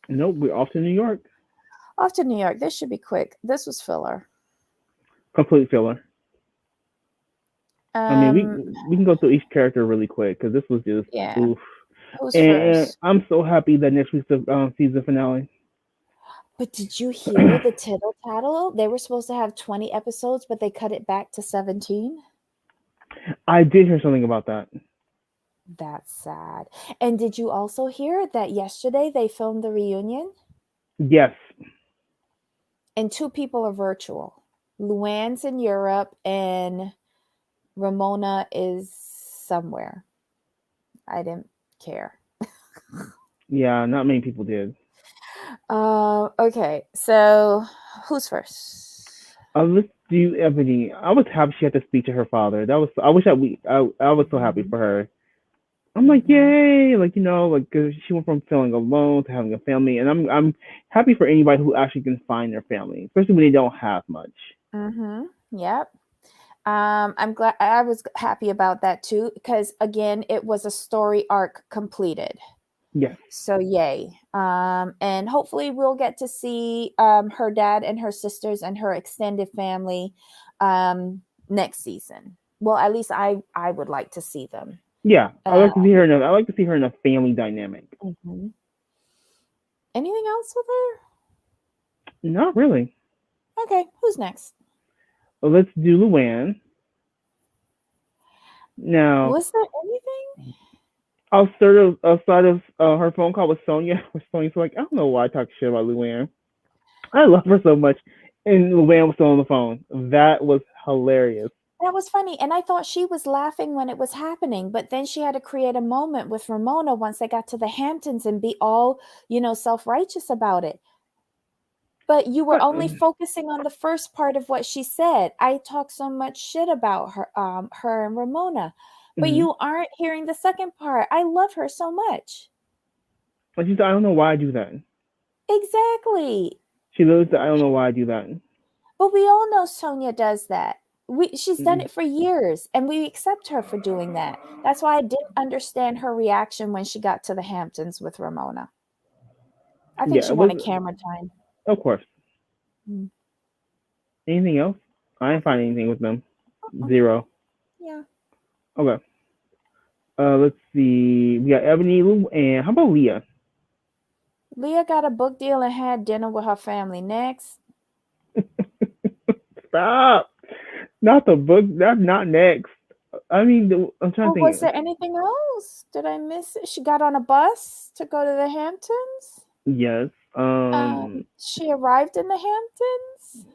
Nope, we're off to New York. Off to New York. This should be quick. This was filler. Complete filler. I mean, Um, we can go through each character really quick because this was just yeah. oof. Who's And first? I'm so happy that next week's the season finale. But did you hear the tittle tattle? They were supposed to have 20 episodes, but they cut it back to 17. I did hear something about that. That's sad. And did you also hear that yesterday they filmed the reunion Yes. and two people are virtual? Luann's in Europe and Ramona is somewhere. I didn't care. Yeah, not many people did. Okay, so who's first? Let's do Ebony. I was happy she had to speak to her father. That was. I wish that I was so happy Mhm, for her. I'm like, mhm, yay! Like like 'cause she went from feeling alone to having a family, and I'm happy for anybody who actually can find their family, especially when they don't have much. mhm. Yep. I'm glad I was happy about that too, because again, it was a story arc completed. Yes. So yay. And hopefully we'll get to see her dad and her sisters and her extended family next season. Well, at least I would like to see them. Yeah. I Uh, like to see her in a. I like to see her in a family dynamic. mhm. Anything else with her? Not really. Okay, who's next? Well, let's do Luann. Now, Was there anything? outside of her phone call with Sonia, where Sonia's like, I don't know why I talk shit about Luann. I love her so much. And Luann was still on the phone. That was hilarious. That was funny. And I thought she was laughing when it was happening, but then she had to create a moment with Ramona once they got to the Hamptons and be all, self-righteous about it. But you were But, only focusing on the first part of what she said. I talk so much shit about her and Ramona, but mm-hmm. you aren't hearing the second part. I love her so much. But she said, I don't know why I do that. Exactly. She literally said, I don't know why I do that. But we all know Sonia does that. She's done Mm-mm. it for years, and we accept her for doing that. That's why I didn't understand her reaction when she got to the Hamptons with Ramona. I think Yeah, she it was, wanted camera time. of course. Mm. Anything else? I didn't find anything with them. Zero. Yeah. Okay. Let's see. We got Ebony, and how about Leah? Leah got a book deal and had dinner with her family. Next. Stop. Not the book. That's not next. I mean, I'm trying Oh, to was think. there anything else? Did I miss it? She got on a bus to go to the Hamptons. Yes. She arrived in the Hamptons.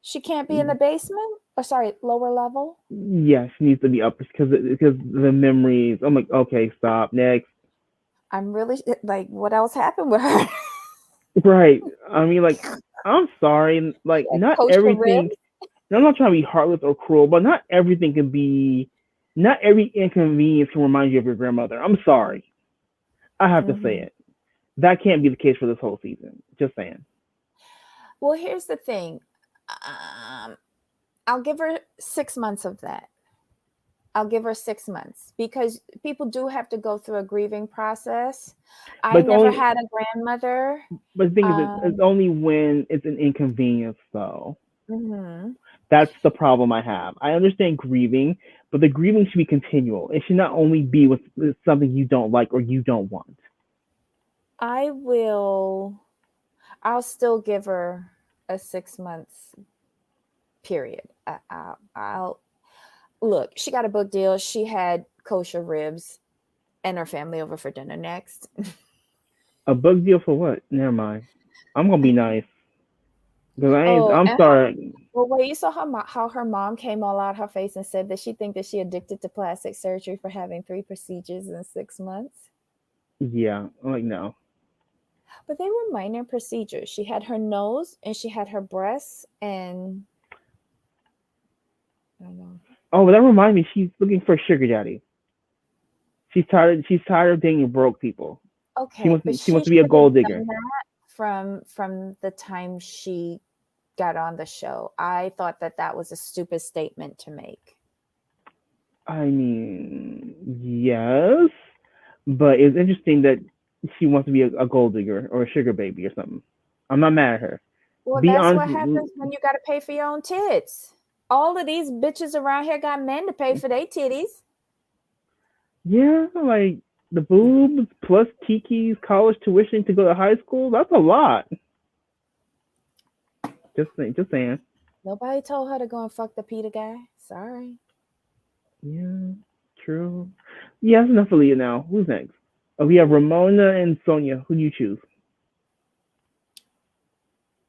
She can't be in the basement. Oh, sorry, lower level. Yeah, she needs to be up because the memories. I'm like, okay, stop. Next. I'm really like, what else happened with her? Right. I mean, like, I'm sorry. She Like, had not kosher everything. ribs. I'm not trying to be heartless or cruel, but not everything can be. Not every inconvenience can remind you of your grandmother. I'm sorry. I have to say Hmm. it. That can't be the case for this whole season. Just saying. Well, here's the thing. Um, I'll give her 6 months of that. I'll give her 6 months because people do have to go through a grieving process. But I it's never only. had a grandmother. But the thing is, it's Um, only when it's an inconvenience, though. mhm. That's the problem I have. I understand grieving, but the grieving should be continual. It should not only be with something you don't like or you don't want. I will. I'll still give her a 6 months period. I'll look. She got a book deal. She had kosher ribs and her family over for dinner next. A book deal for what? Never mind. I'm gonna be nice because I ain't. Oh, I'm and sorry. well, wait, you saw how her mom came all out her face and said that she think that she addicted to plastic surgery for having 3 procedures in 6 months. Yeah, I'm like no. But they were minor procedures. She had her nose and she had her breasts and I don't know. Oh, but that reminds me. She's looking for a sugar daddy. She's tired. She's tired of dating broke people. She Okay, wants. but She she wants to be a should have gold digger. done that from the time she got on the show. I thought that that was a stupid statement to make. I mean, yes, but it's interesting that she wants to be a gold digger or a sugar baby or something. I'm not mad at her. Well, Be that's honest. what happens when you got to pay for your own tits. All of these bitches around here got men to pay for their titties. Yeah, like the boobs plus Kiki's college tuition to go to high school. That's a lot. Just saying. Nobody told her to go and fuck the Peter guy. Sorry. Yeah, true. Yeah, that's enough for Leah now. Who's next? Oh, we have Ramona and Sonia. Who do you choose?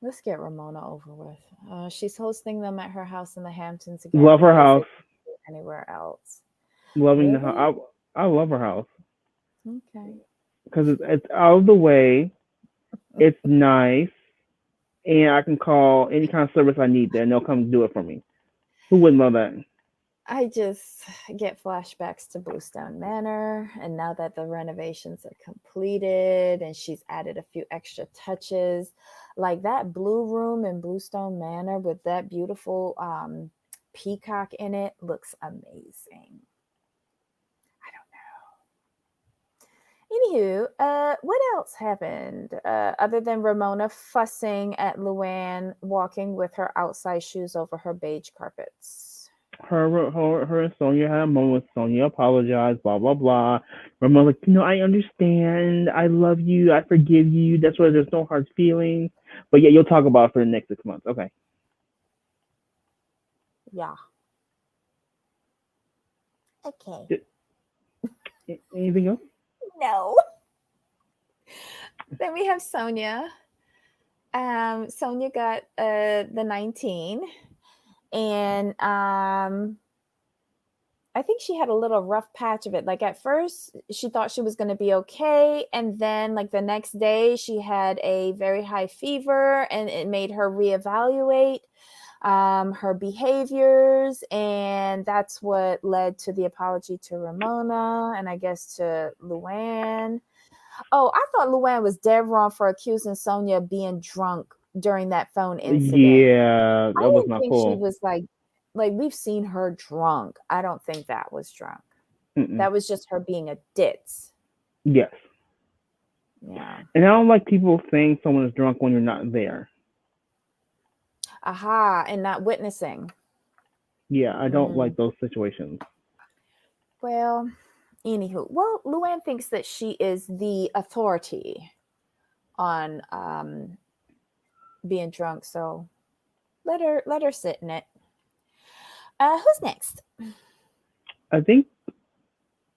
Let's get Ramona over with. She's hosting them at her house in the Hamptons again Love her because they house. can't do it anywhere else. Loving the Really? house. I love her house Okay. because it's out of the way. It's nice, and I can call any kind of service I need there, and they'll come do it for me. Who wouldn't love that? I just get flashbacks to Bluestone Manor, and now that the renovations are completed and she's added a few extra touches, like that blue room in Bluestone Manor with that beautiful peacock in it looks amazing. I don't know. Anywho, what else happened other than Ramona fussing at Luann walking with her outside shoes over her beige carpets? Her and Sonia had a moment. Sonia apologized, blah blah blah. Ramon's like, I understand. I love you. I forgive you. That's why there's no hard feelings. But yeah, you'll talk about it for the next 6 months. Okay. Yeah. Okay. Anything else? No. Then we have Sonia. Sonia got the 19, and I think she had a little rough patch of it. Like at first, she thought she was going to be okay, and then like the next day, she had a very high fever, and it made her reevaluate her behaviors, and that's what led to the apology to Ramona, and I guess to Luann. Oh, I thought Luann was dead wrong for accusing Sonia of being drunk during that phone incident. Yeah, I that was didn't not think she cool. was like we've seen her drunk. I don't think that was drunk. Mm-mm. That was just her being a ditz. Yes. Yeah. And I don't like people saying someone is drunk when you're not there. Aha, and not witnessing. Yeah, I don't like those situations. Well, anywho, well, Luann thinks that she is the authority on being drunk, so let her sit in it. Who's next? I think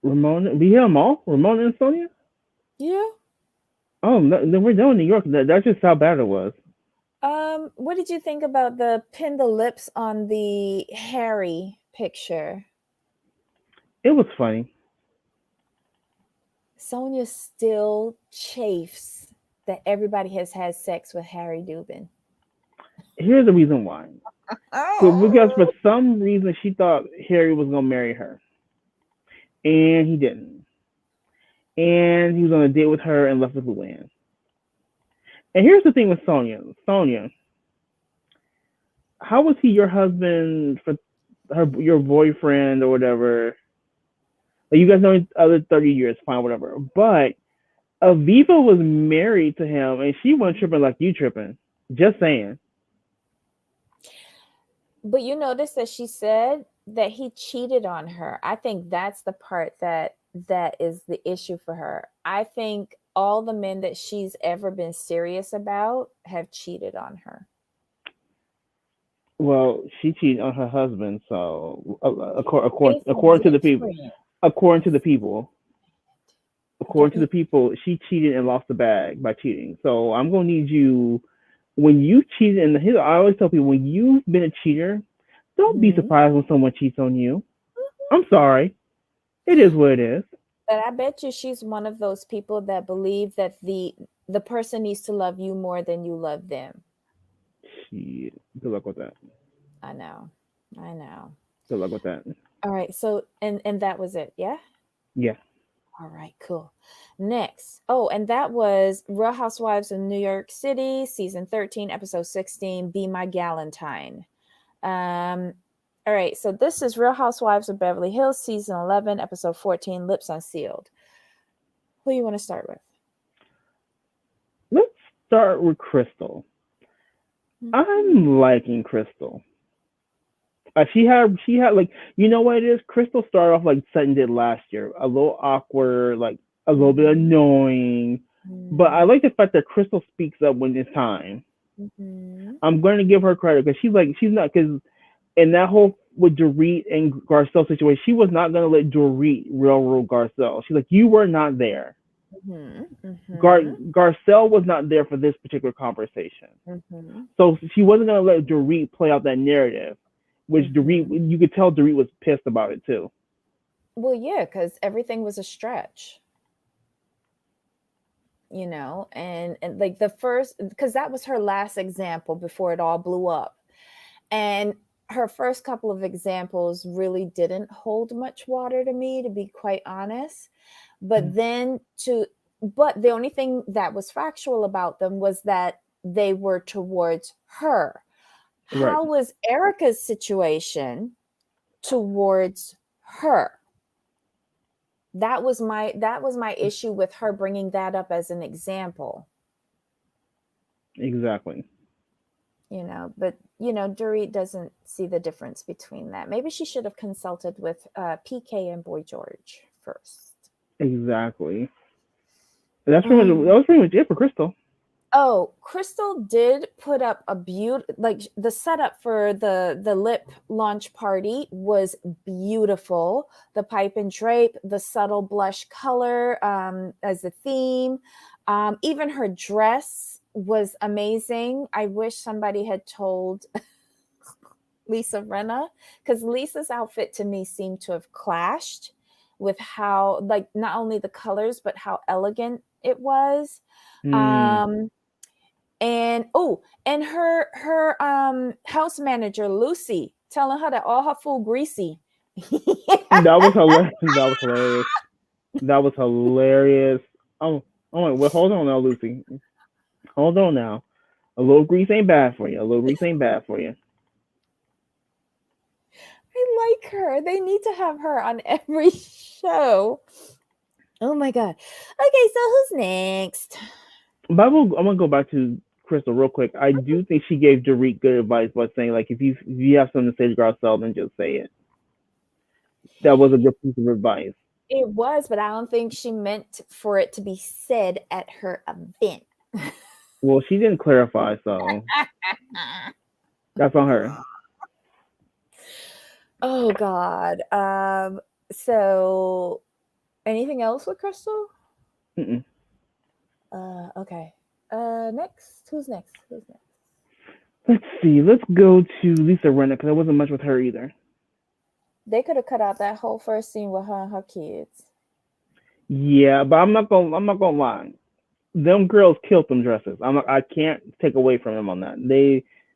Ramona. We hear them all. Ramona and Sonia. Yeah. Oh, no, then we're done in New York. That's just how bad it was. What did you think about the pin the lips on the Harry picture? It was funny. Sonia still chafes that everybody has had sex with Harry Dubin. Here's the reason why. Because for Oh. some reason she thought Harry was gonna marry her, and he didn't. And he was on a date with her and left with Luann. And here's the thing with Sonia. Sonia, how was he your husband for your boyfriend or whatever? Like you guys know each other 30 years, fine, whatever. But Aviva was married to him, and she wasn't tripping like you tripping. Just saying. But you notice that she said that he cheated on her. I think that's the part that is the issue for her. I think all the men that she's ever been serious about have cheated on her. Well, she cheated on her husband, so It's according to the people, different. according to It's the people, but according to the people, she cheated and lost the bag by cheating. So I'm gonna need you when you cheated in the. I always tell people when you've been a cheater, don't be Mhm. surprised when someone cheats on you. I'm sorry, it is what it is. But I bet you she's one of those people that believe that the person needs to love you more than you love them. Shit. Good luck with that. I know. I know. Good luck with that. All right. So and that was it. Yeah. Yeah. All right, cool. Next. Oh, and that was Real Housewives of New York City, season 13, episode 16, Be My Galentine. All right, so this is Real Housewives of Beverly Hills, season 11, episode 14, Lips Unsealed. Who you want to start with? Let's start with Crystal. I'm liking Crystal. She had like what it is. Crystal started off like Sutton did last year, a little awkward, like a little bit annoying. But I like the fact that Crystal speaks up when it's time. I'm going to give her credit because she's not because in that whole with Dorit and Garcelle situation, she was not going to let Dorit railroad Garcelle. She's like, you were not there. Garcelle was not there for this particular conversation, so she wasn't going to let Dorit play out that narrative. Which Dorit, you could tell Dorit was pissed about it too. Well, yeah, because everything was a stretch, and like the first, because that was her last example before it all blew up, and her first couple of examples really didn't hold much water to me, to be quite honest. But then but the only thing that was factual about them was that they were towards her. Right. How was Erica's situation towards her? That was my issue with her bringing that up as an example. Exactly. But Dorit doesn't see the difference between that. Maybe she should have consulted with PK and Boy George first. Exactly. That Um, was pretty much it for Crystal. Oh, Crystal did put up a like the setup for the lip launch party was beautiful. The pipe and drape, the subtle blush color as a theme. Even her dress was amazing. I wish somebody had told Lisa Renna, because Lisa's outfit to me seemed to have clashed with how, like, not only the colors but how elegant it was. Mm. Um, and her house manager Lucy telling her that all her food greasy. That was hilarious. That was hilarious. That was hilarious. Oh, oh my! Well, hold on now, Lucy. Hold on now. A little grease ain't bad for you. A little grease ain't bad for you. I like her. They need to have her on every show. Oh my god. Okay, so who's next? But I'm gonna go back to Crystal real quick. I do think she gave Dorit good advice by saying like if you have something to say to Garcelle, then just say it. That was a good piece of advice. It was, but I don't think she meant for it to be said at her event. Well, she didn't clarify, so that's on her. Oh God. So anything else with Crystal? Mm-mm. Okay. Next. Who's next? Who's next? Let's see. Let's go to Lisa Renna because there wasn't much with her either. They could have cut out that whole first scene with her and her kids. Yeah, but I'm not gonna lie. Them girls killed them dresses. I can't take away from them on that.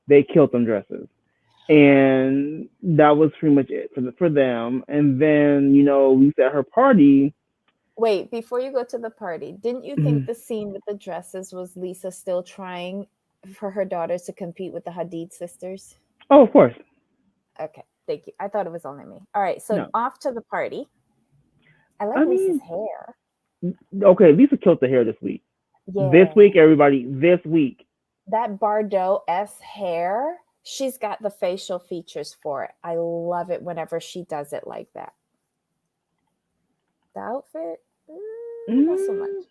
They killed them dresses. And that was pretty much it for them. And then Lisa at her party. Wait, before you go to the party, didn't you think Mm, the scene with the dresses was Lisa still trying for her daughters to compete with the Hadid sisters? oh, of course. Okay, thank you. I thought it was only me. All right, so No, off to the party. I like I Lisa's mean, hair. okay. Lisa killed the hair this week. This Yeah, week, everybody. This week. that Bardot S hair, she's got the facial features for it. I love it whenever she does it like that. The outfit, not so much. Mm,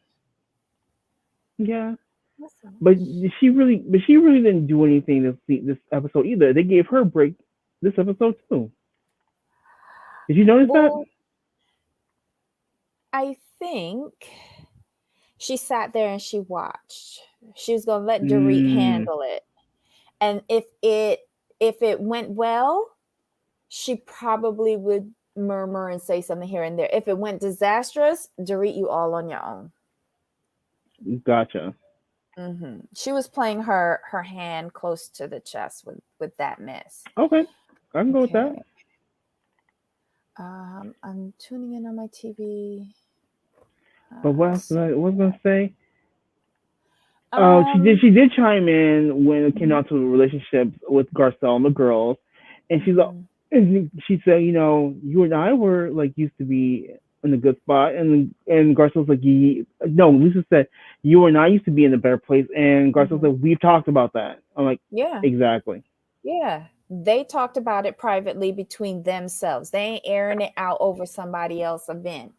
yeah, Not so but much. she really didn't do anything this episode either. They gave her a break this episode too. Did you notice that? Well, I think she sat there and she watched. She was gonna let Dorit Mm, handle it, and if it went well, she probably would murmur and say something here and there. If it went disastrous, Dorit, you all on your own. gotcha. She was playing her hand close to the chest with that mess. Okay, I can go with that. Okay. I'm tuning in on my TV. But what else So was I gonna say? She did. um She did chime in when it came mhm, down to relationships with Garcelle and the girls, and she's like, mhm, and she said, you and I were like used to be in a good spot, and Garcelle's like, no. Lisa said, you and I used to be in a better place, and Garcelle mhm. said, we've talked about that. I'm like, Yeah. exactly. Yeah. They talked about it privately between themselves. They ain't airing it out over somebody else's event.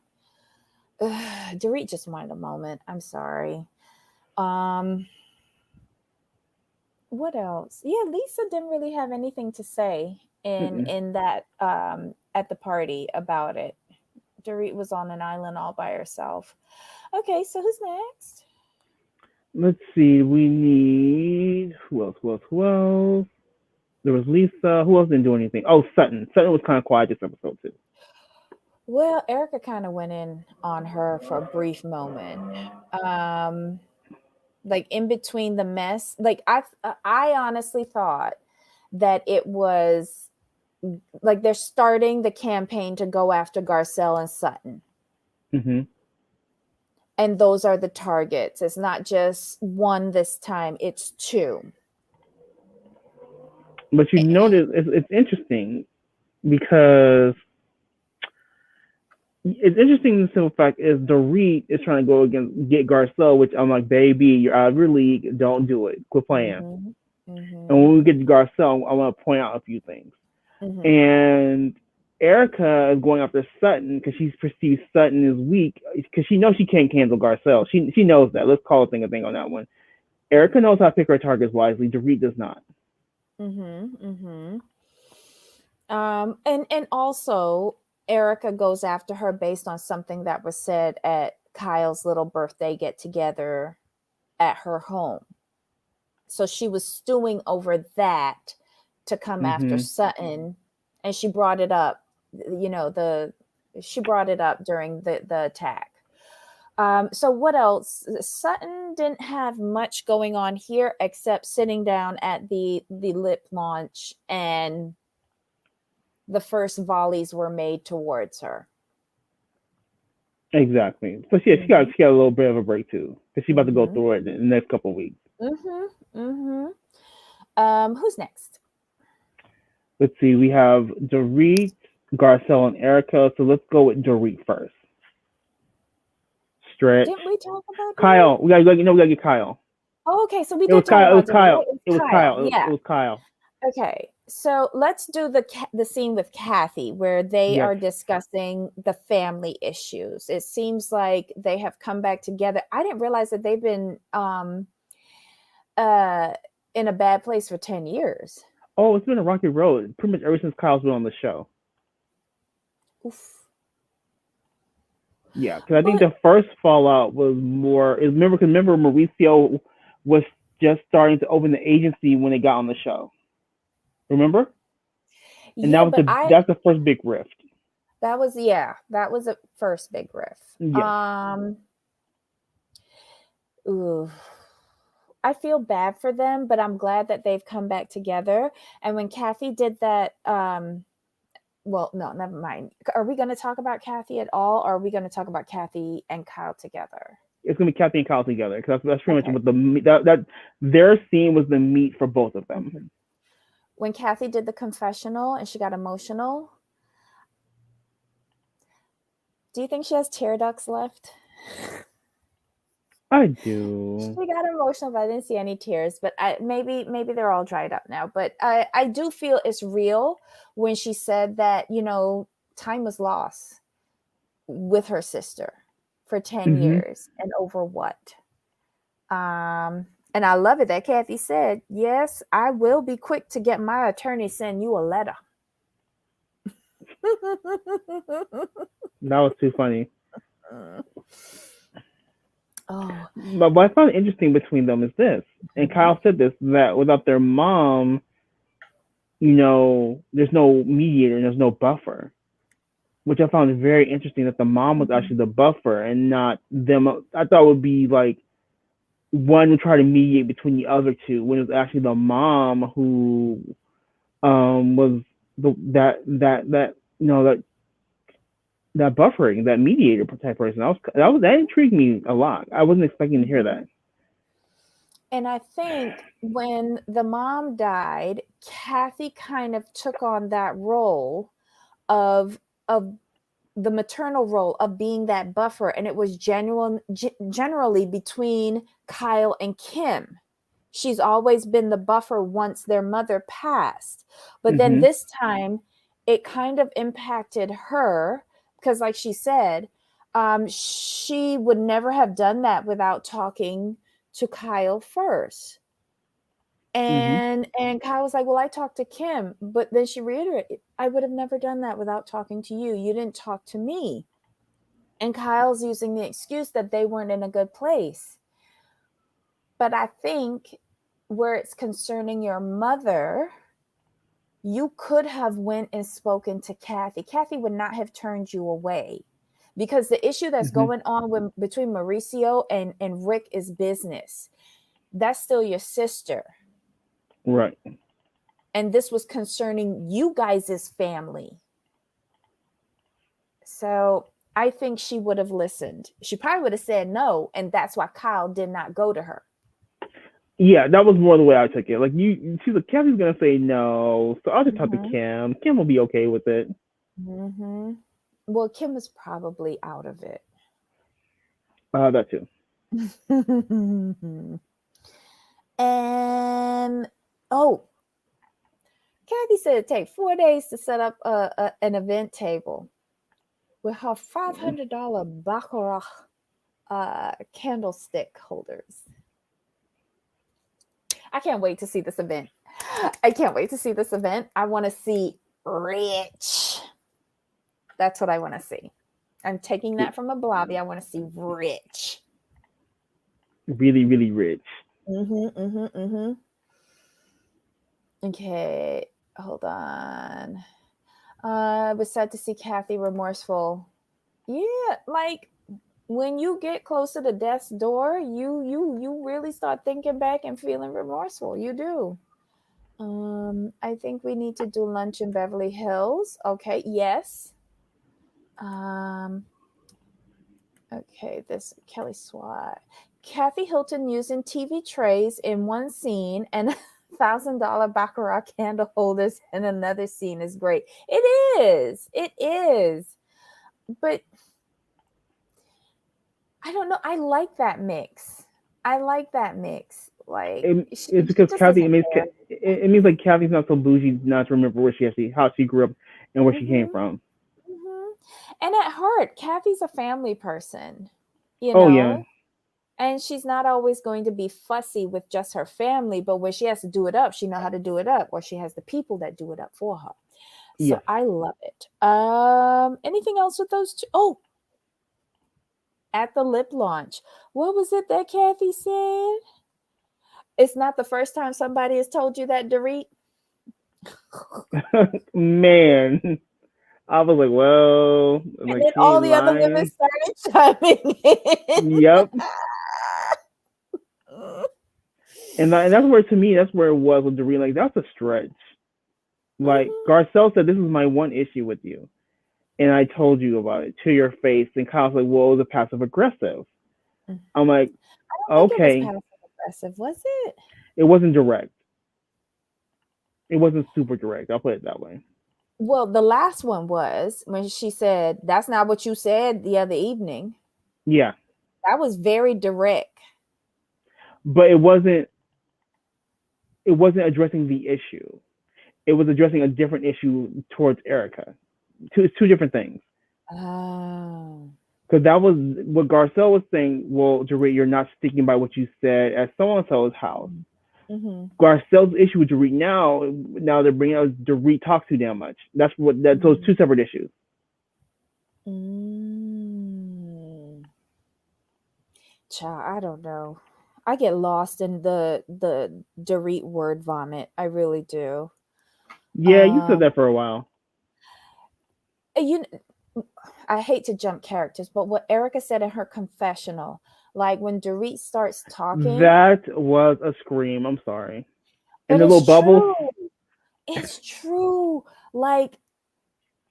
Dorit just wanted a moment. I'm sorry. Um, what else? Yeah, Lisa didn't really have anything to say in Mm-mm. in that at the party about it. Dorit was on an island all by herself. Okay, so who's next? Let's see. We need who else? Who else? Who else? There was Lisa. Who else didn't do anything? Oh, Sutton. Sutton was kind of quiet this episode too. Well, Erica kind of went in on her for a brief moment. Um, like in between the mess, like I honestly thought that it was like they're starting the campaign to go after Garcelle and Sutton. Hmm. And those are the targets. It's not just one this time, it's two. But you notice it's interesting because it's interesting. The simple fact is Dorit is trying to go against get Garcelle, which I'm like, baby, you're out of your league. Don't do it. Quit playing. Mm-hmm. And Mm-hmm. when we get to Garcelle, I want to point out a few things. Mm-hmm. And Erica is going after Sutton because she perceives Sutton is weak because she knows she can't handle Garcelle. She knows that. Let's call a thing on that one. Erica knows how to pick her targets wisely. Dorit does not. Mm-hmm. Mm-hmm. And also Erica goes after her based on something that was said at Kyle's little birthday get together at her home. So she was stewing over that to come after Mm-hmm. Sutton, and she brought it up, she brought it up during the attack. So what else? Sutton didn't have much going on here except sitting down at the lip launch, and the first volleys were made towards her. Exactly. But yeah, Mm-hmm. she got a little bit of a break too because she's about to go Mm-hmm. through it in the next couple of weeks. Mm-hmm. Mm-hmm. Who's next? Let's see. We have Dorit, Garcelle, and Erica. So let's go with Dorit first. Stretch. Didn't we talk about Dorit? Kyle. We gotta get Kyle. Oh, okay, so we It was did talk Kyle. It was about Dorit, Kyle. right? It was It was Kyle. Kyle. Yeah. It was Kyle. Okay, so let's do the scene with Kathy where they Yes. are discussing the family issues. It seems like they have come back together. I didn't realize that they've been uh in a bad place for 10 years. Oh, it's been a rocky road pretty much ever since Kyle's been on the show. Oof. Yeah, because I think But the first fallout was more. Remember Mauricio was just starting to open the agency when they got on the show. Remember? And yeah, but I that's the first big rift. that was yeah, that was a first big riff. Yes. Ooh. I feel bad for them, but I'm glad that they've come back together. And when Kathy did that, well, no, never mind. Are we going to talk about Kathy at all, or are we going to talk about Kathy and Kyle together? It's gonna be Kathy and Kyle together because that's pretty much Okay. what that their scene was the meat for both of them. Mhm. When Kathy did the confessional and she got emotional, do you think she has tear ducts left? I do. She got emotional, but I didn't see any tears. But maybe they're all dried up now. But I do feel it's real when she said that time was lost with her sister for 10 Mm-hmm. years and over what? And I love it that Kathy said, yes, I will be quick to get my attorney send you a letter. That was too funny. Oh. But what I found interesting between them is this, and Mhm. Kyle said this, that without their mom, there's no mediator and there's no buffer, which I found very interesting that the mom was Mhm. actually the buffer and not them. I thought it would be like one would try to mediate between the other two when it was actually the mom who was that buffering, that mediator type person. That intrigued me a lot. I wasn't expecting to hear Mhm. that. And I think when the mom died, Kathy kind of took on that role of of the maternal role of being that buffer, and it was generally between Kyle and Kim. She's always been the buffer once their mother passed. But then Mm-hmm. this time it kind of impacted her because, like she said, she would never have done that without talking to Kyle first. Mm-hmm. And Kyle was like, well, I talked to Kim, but then she reiterated, I would have never done that without talking to you. You didn't talk to me. And Kyle's using the excuse that they weren't in a good place. But I think where it's concerning your mother, you could have went and spoken to Kathy. Kathy would not have turned you away because the issue that's Mm-hmm. going on between Mauricio and Rick is business. That's still your sister. Right. And this was concerning you guys' family. So I think she would have listened. She probably would have said no, and that's why Kyle did not go to her. Yeah, that was more the way I took it. Like she's like, Kathy's gonna say no, so I'll just talk to Mm-hmm. Kim. Kim will be okay with it. Mm-hmm. Well, Kim was probably out of it. That too. And oh, Kathy said it take 4 days to set up an event table with her $500 baccarat candlestick holders. I can't wait to see this event. I can't wait to see this event. I want to see rich. That's what I want to see. I'm taking that from a blobby. I want to see rich. Really, really rich. Mm-hmm, mm-hmm, mm-hmm. Okay, hold on. I was sad to see Kathy remorseful. Yeah, like when you get closer to death's door, you really start thinking back and feeling remorseful. You do. I think we need to do lunch in Beverly Hills. Okay, yes. Um, okay, this Kelly Swat. Kathy Hilton using TV trays in one scene and $1,000 baccarat candle holders in another scene is great. It is. It is. But I don't know. I like that mix. I like that mix. Like It's she because just Kathy. isn't there. It means like Kathy's not so bougie not to remember where she actually how she grew up and where she came Mm-hmm. from. Mm-hmm. And at heart, Kathy's a family person, you Oh yeah, know, and she's not always going to be fussy with just her family, but when she has to do it up, she know how to do it up, or she has the people that do it up for her. So yes. I love it. Anything else with those two? Oh, at the lip launch, what was it that Kathy said? It's not the first time somebody has told you that, Dorit. Man, I was like, well, And like then she all ain't the other women lying. started chiming in. Yep. And that's where to me that's where it was with Doreen. Like that's a stretch. Like Mhm. Garcelle said, this is my one issue with you, and I told you about it to your face. And Kyle's like, well, it was a passive aggressive. I'm like, I don't think it was okay, passive aggressive, was it? it wasn't direct. It wasn't super direct. I'll put it that way. Well, the last one was when she said, "That's not what you said the other evening." Yeah, That was very direct. but it wasn't addressing the issue. It was addressing a different issue towards Erica. It's two different things. Oh. Because that was what Garcelle was saying. Well, Dorit, you're not sticking by what you said at so and so's house. Mm-hmm. Garcelle's issue with Dorit now they're bringing out Dorit talks too damn much. That's those two separate issues. Mm. Child, I don't know. I get lost in the Dorit word vomit. I really do. Yeah, you said Um, that for a while. you I hate to jump characters, but what Erica said in her confessional, like when Dorit starts talking, That was a scream. I'm sorry. And but the little it's bubbles. true. It's true. Like,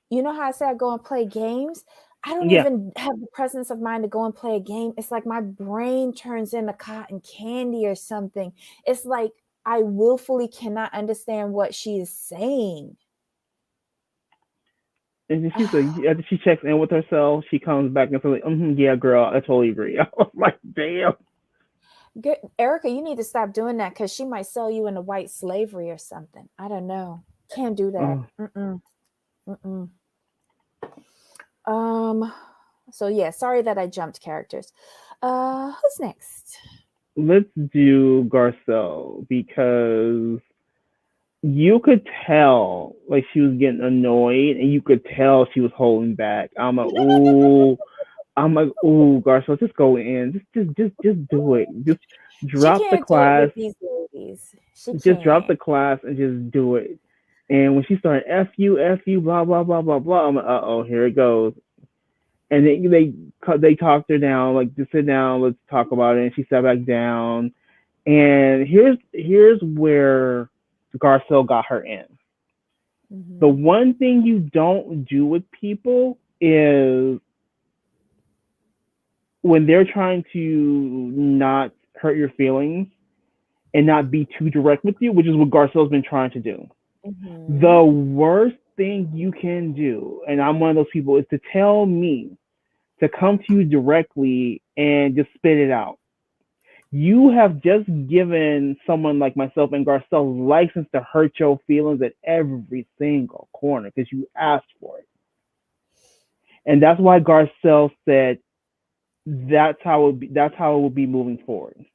you know how I say I go and play games? I don't Yeah. even have the presence of mind to go and play a game. It's like my brain turns into cotton candy or something. It's like I willfully cannot understand what she is saying. And then she's like, after she checks in with herself, she comes back and says, like, yeah, girl, I totally agree. I was like, damn. Good. Erica, you need to stop doing that because she might sell you into white slavery or something. I don't know. Can't do that. Oh, Mm-mm. Mm-mm. Um, so yeah, sorry that I jumped characters. Who's next? let's do Garcelle because you could tell like she was getting annoyed and you could tell she was holding back. I'm like, ooh, Garcelle, just go in. Just do it. Just She drop the can't do it class. with these ladies. She Just drop can't. the class and just do it. And when she started F you, blah blah blah blah blah, I'm like, oh, here it goes. And they talked her down, like just sit down, let's talk about it. And she sat back down. And here's where Garcelle got her in. The Mm-hmm. one thing you don't do with people is when they're trying to not hurt your feelings and not be too direct with you, which is what Garcelle's been trying to do. Mm-hmm. The worst thing you can do, and I'm one of those people, is to tell me to come to you directly and just spit it out. You have just given someone like myself and Garcelle license to hurt your feelings at every single corner because you asked for it. And that's why Garcelle said that's how it will be moving forward.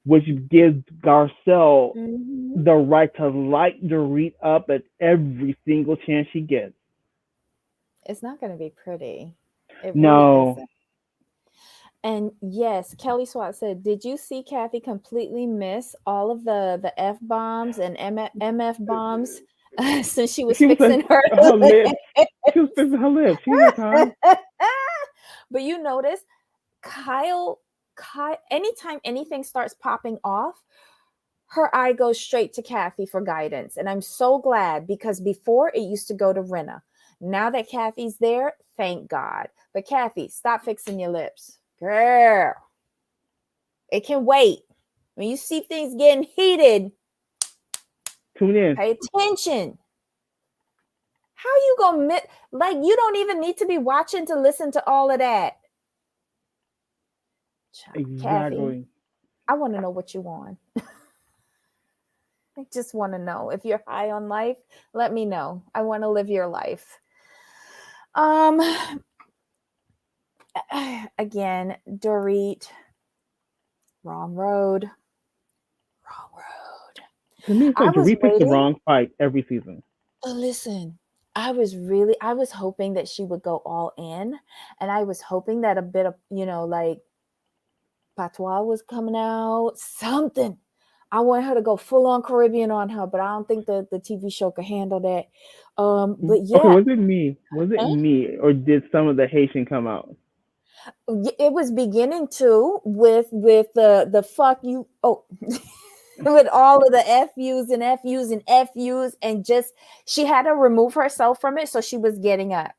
Which gives Garcelle Mm-hmm. the right to light Dorit up at every single chance she gets. It's not going to be pretty. It really No, isn't. And yes, Kelly Swat said, "Did you see Kathy completely miss all of the f bombs and mf bombs since she was she was fixing her her lips. She was lips?" fixing her lips. She had time. But you notice Kyle, anytime anything starts popping off, her eye goes straight to Kathy for guidance. And I'm so glad because before it used to go to Rinna. Now that Kathy's there, thank God. But Kathy, stop fixing your lips. Girl, it can wait. When you see things getting heated, Tune in. pay attention. How you gonna like you don't even need to be watching to listen to all of that. Kathy, Exactly. I want to know what you want. I just want to know. If you're high on life, let me know. I want to live your life. Um again, Dorit, wrong road. Wrong road. To me, it's I like was Dorit picks the waiting. wrong fight every season. Listen, I was hoping that she would go all in, and I was hoping that a bit of, like patois was coming out, something. I want her to go full on Caribbean on her, but I don't think the TV show could handle that. But Okay, yeah, was it me? Was it me, or did some of the Haitian come out? it was beginning to with the fuck you. Oh. With all of the FUs and FUs and FUs, and just she had to remove herself from it, so she was getting up.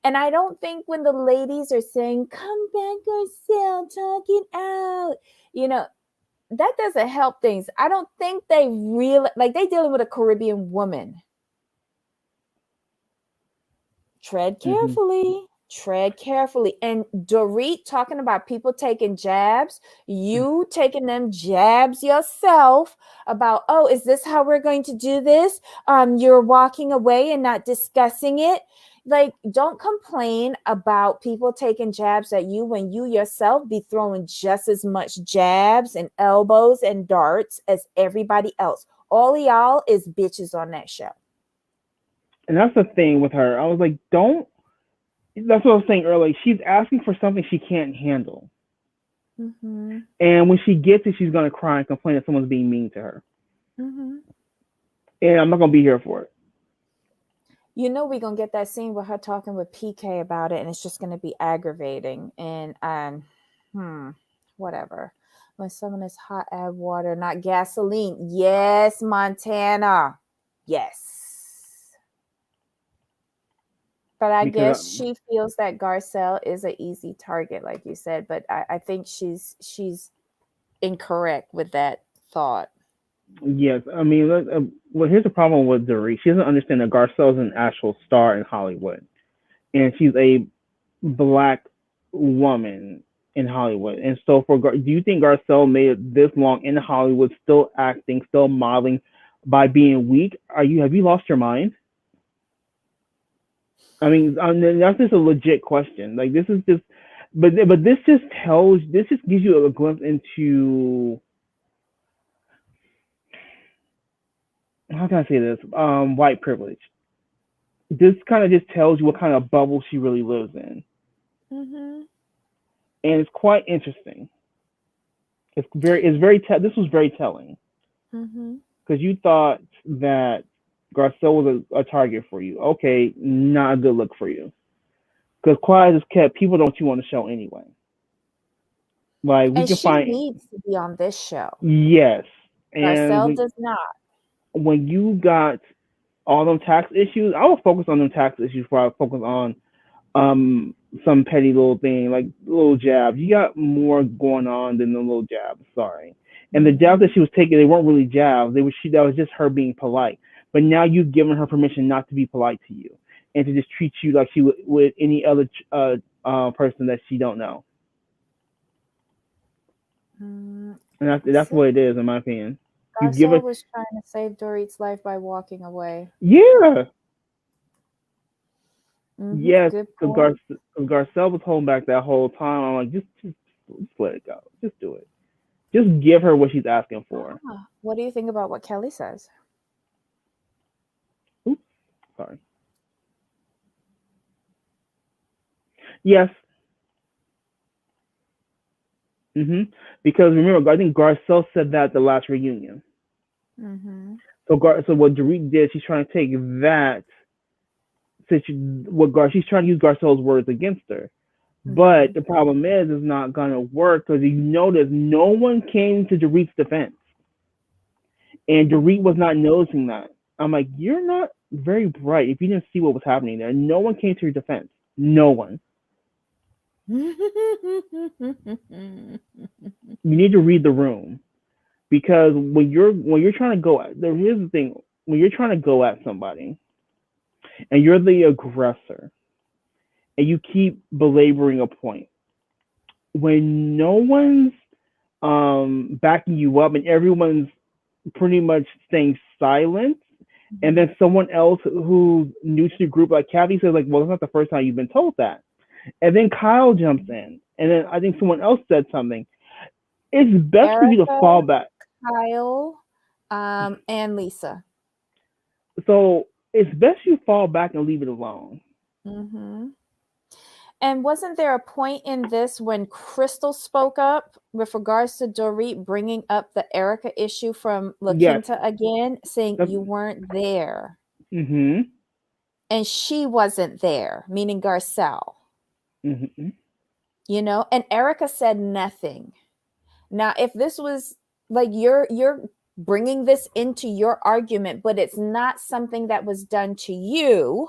And I don't think when the ladies are saying, "Come back, Garcelle, talk it out," you know, that doesn't help things. I don't think they really like they dealing with a Caribbean woman. Tread Mm-hmm. carefully. Tread carefully. And Dorit talking about people taking jabs, you taking them jabs yourself about, oh, is this how we're going to do this? You're walking away and not discussing it. Like, don't complain about people taking jabs at you when you yourself be throwing just as much jabs and elbows and darts as everybody else. All of y'all is bitches on that show. And that's the thing with her. I was like, don't. That's what I was saying earlier. She's asking for something she can't handle. Mm-hmm. And when she gets it, she's gonna cry and complain that someone's being mean to her. Mm-hmm. And I'm not gonna be here for it. We're gonna get that scene with her talking with PK about it, and it's just gonna be aggravating. And whatever. When someone is hot, add water, not gasoline. Yes, Montana. Yes. But I Because guess she feels that Garcelle is an easy target, like you said. But I think she's incorrect with that thought. yes, I mean, well, here's the problem with Dorit. She doesn't understand that Garcelle is an actual star in Hollywood, and she's a black woman in Hollywood. And so, do you think Garcelle made it this long in Hollywood, still acting, still modeling, by being weak? Have you lost your mind? I mean, that's just a legit question. Like this is just, but this just gives you a glimpse into, how can I say this? White privilege. This kind of just tells you what kind of bubble she really lives in, Mm-hmm. and it's quite interesting. This was very telling Mm-hmm. because you thought that Garcelle was a target for you. Okay, not a good look for you. Because quiet as kept, people don't you on the show anyway. Like we And can she find, needs to be on this show. yes, and Garcelle does not. when you got all them tax issues, I will focus on them tax issues before I focus on um some petty little thing like little jabs. You got more going on than the little jabs. Sorry, And the jabs Mm-hmm. that she was taking, they weren't really jabs. That was just her being polite. But now you've given her permission not to be polite to you and to just treat you like she would any other person that she don't know. Mm, And that's see, what it is, in my opinion. You give Garcelle it, was trying to save Dorit's life by walking away. yeah, Mm-hmm. yes. Good Because point. Garcelle was holding back that whole time. I'm like, just let it go. Just do it. Just give her what she's asking for. What do you think about what Kelly says? Oops, sorry. Yes. hmm Because remember, I think Garcelle said that at the last reunion. Mm-hmm. So what Dorit did, she's trying to take that. She's trying to use Garcelle's words against her. Mm-hmm. But the problem is, it's not gonna work because you notice no one came to Dorit's defense, and Dorit Mm-hmm. was not noticing that. I'm like, you're not very bright if you didn't see what was happening there. No one came to your defense. No one. You need to read the room because when you're trying to go at, here's the thing: when you're trying to go at somebody and you're the aggressor and you keep belaboring a point, when no one's backing you up and everyone's pretty much staying silent, and then someone else who's new to the group, like Kathy, says, like, well, it's not the first time you've been told that. And then Kyle jumps in, and then I think someone else said something. It's best for you to Erica, fall back. Kyle, and Lisa. So it's best you fall back and leave it alone. Mm-hmm. And wasn't there a point in this when Crystal spoke up with regards to Dorit bringing up the Erica issue from La Yes. Quinta again, saying That's, you weren't there? mm-hmm. And she wasn't there, meaning Garcelle, Mm-hmm. and Erica said nothing. Now, if this was like you're bringing this into your argument, but it's not something that was done to you,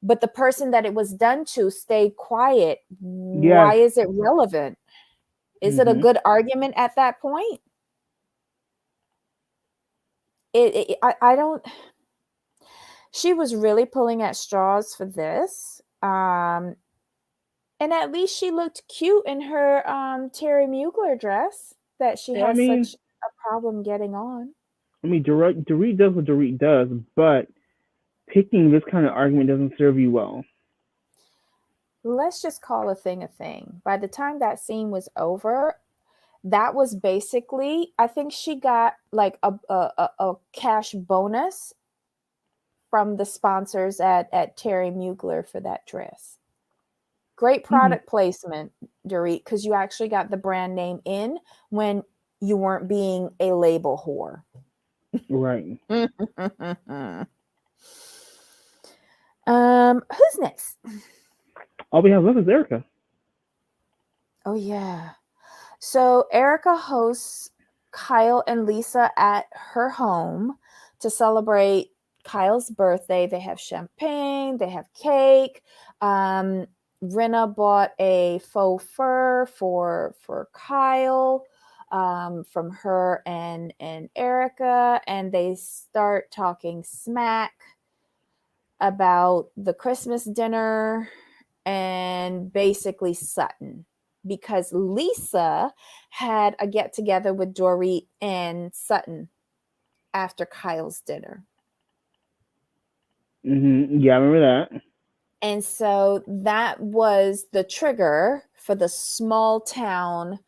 but the person that it was done to stayed quiet, why Yes. is it relevant? Is it a Mm-hmm. good argument at that point? I don't. She was really pulling at straws for this. And at least she looked cute in her Terry Mugler dress that she I has mean, such a problem getting on. Dorit does what Dorit does, but picking this kind of argument doesn't serve you well. Let's just call a thing a thing. By the time that scene was over, that was basically, I think she got like a cash bonus from the sponsors at Terry Mugler for that dress. Great Mm-hmm. product placement, Dorit, because you actually got the brand name in when you weren't being a label whore. Right. Who's next? All we have left is Erica. Oh yeah. So Erica hosts Kyle and Lisa at her home to celebrate Kyle's birthday. They have champagne, they have cake. Rinna bought a faux fur for Kyle from her and Erica, and they start talking smack about the Christmas dinner and basically Sutton, because Lisa had a get together with Dorit and Sutton after Kyle's dinner. Mm-hmm. Yeah, I remember that. And so that was the trigger for the small town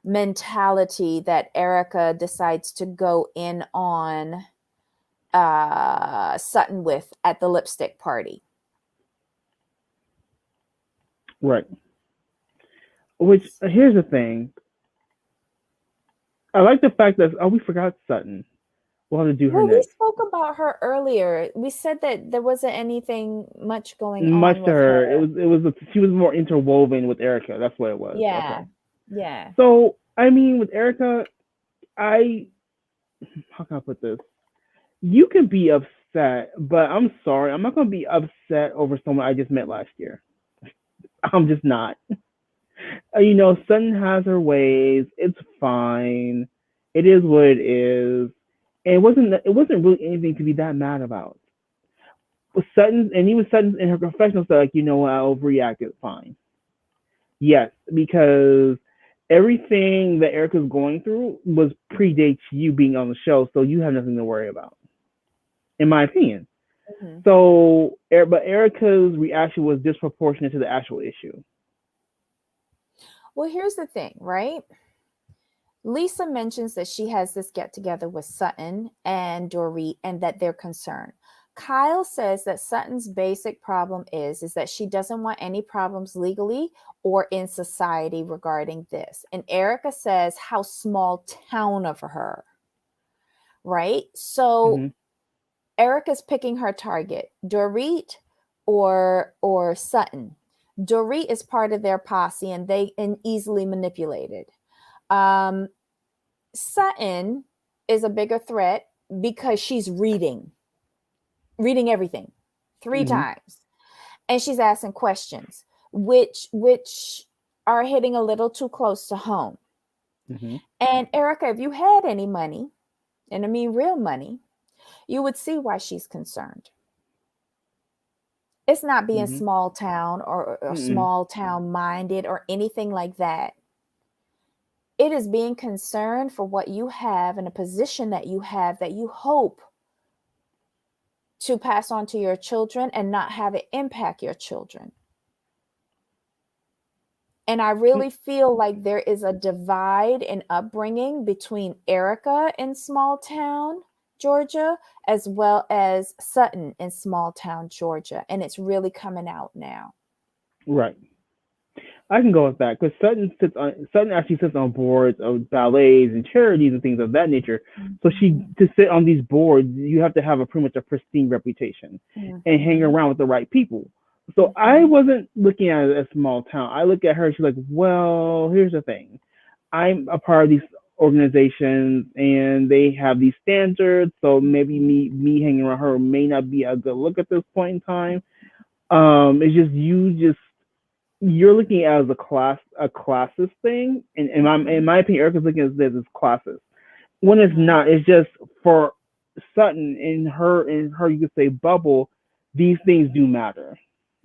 mentality that Erica decides to go in on Sutton with at the lipstick party. Right. Which here's the thing. I like the fact that we forgot Sutton. We'll have to do her Well, we next. spoke about her earlier. We said that there wasn't anything much going Much on to with her, her. she was more interwoven with Erica. That's what it was. Yeah. Okay. Yeah. So I mean, with Erica, I how can I put this? You can be upset, but I'm sorry, I'm not gonna be upset over someone I just met last year. I'm just not. Sutton has her ways. It's fine. It is what it is. And it wasn't really anything to be that mad about. Sutton and even Sutton in her confessional said, like, you know what, I overreacted. Fine. Yes, because everything that Erica's going through was predates you being on the show, so you have nothing to worry about, in my opinion. Mm-hmm. So, but Erica's reaction was disproportionate to the actual issue. Well, here's the thing, right? Lisa mentions that she has this get together with Sutton and Dorit and that they're concerned. Kyle says that Sutton's basic problem is that she doesn't want any problems legally or in society regarding this. And Erica says how small town of her, right? So Mm-hmm. Erica's picking her target, Dorit or Sutton. Dorit is part of their posse and easily manipulated. Um, Sutton is a bigger threat because she's reading everything three Mm-hmm. times, and she's asking questions, which are hitting a little too close to home. Mm-hmm. And Erica, if you had any money, and I mean real money, you would see why she's concerned. It's not being Mm-hmm. small town or Mm-mm. small town minded or anything like that. It is being concerned for what you have and a position that you have that you hope to pass on to your children and not have it impact your children. And I really feel like there is a divide in upbringing between Erica in small town Georgia as well as Sutton in small town Georgia. And it's really coming out now. Right. I can go with that because Sutton actually sits on boards of ballets and charities and things of that nature. So she Mhm. to sit on these boards, you have to have a pretty much a pristine reputation and hang Mhm. around with the right people. So I Mhm. wasn't looking at it as a small town. I look at her. She's like, well, here's the thing. I'm a part of these organizations and they have these standards. So maybe Mhm. me hanging around her may not be a good look at this point in time. It's just you're looking at it as a classist thing, and in Mhm. my opinion, Erica's looking at this as classist. When it's Mhm. not, it's just for Sutton in her you could say bubble. These things do matter.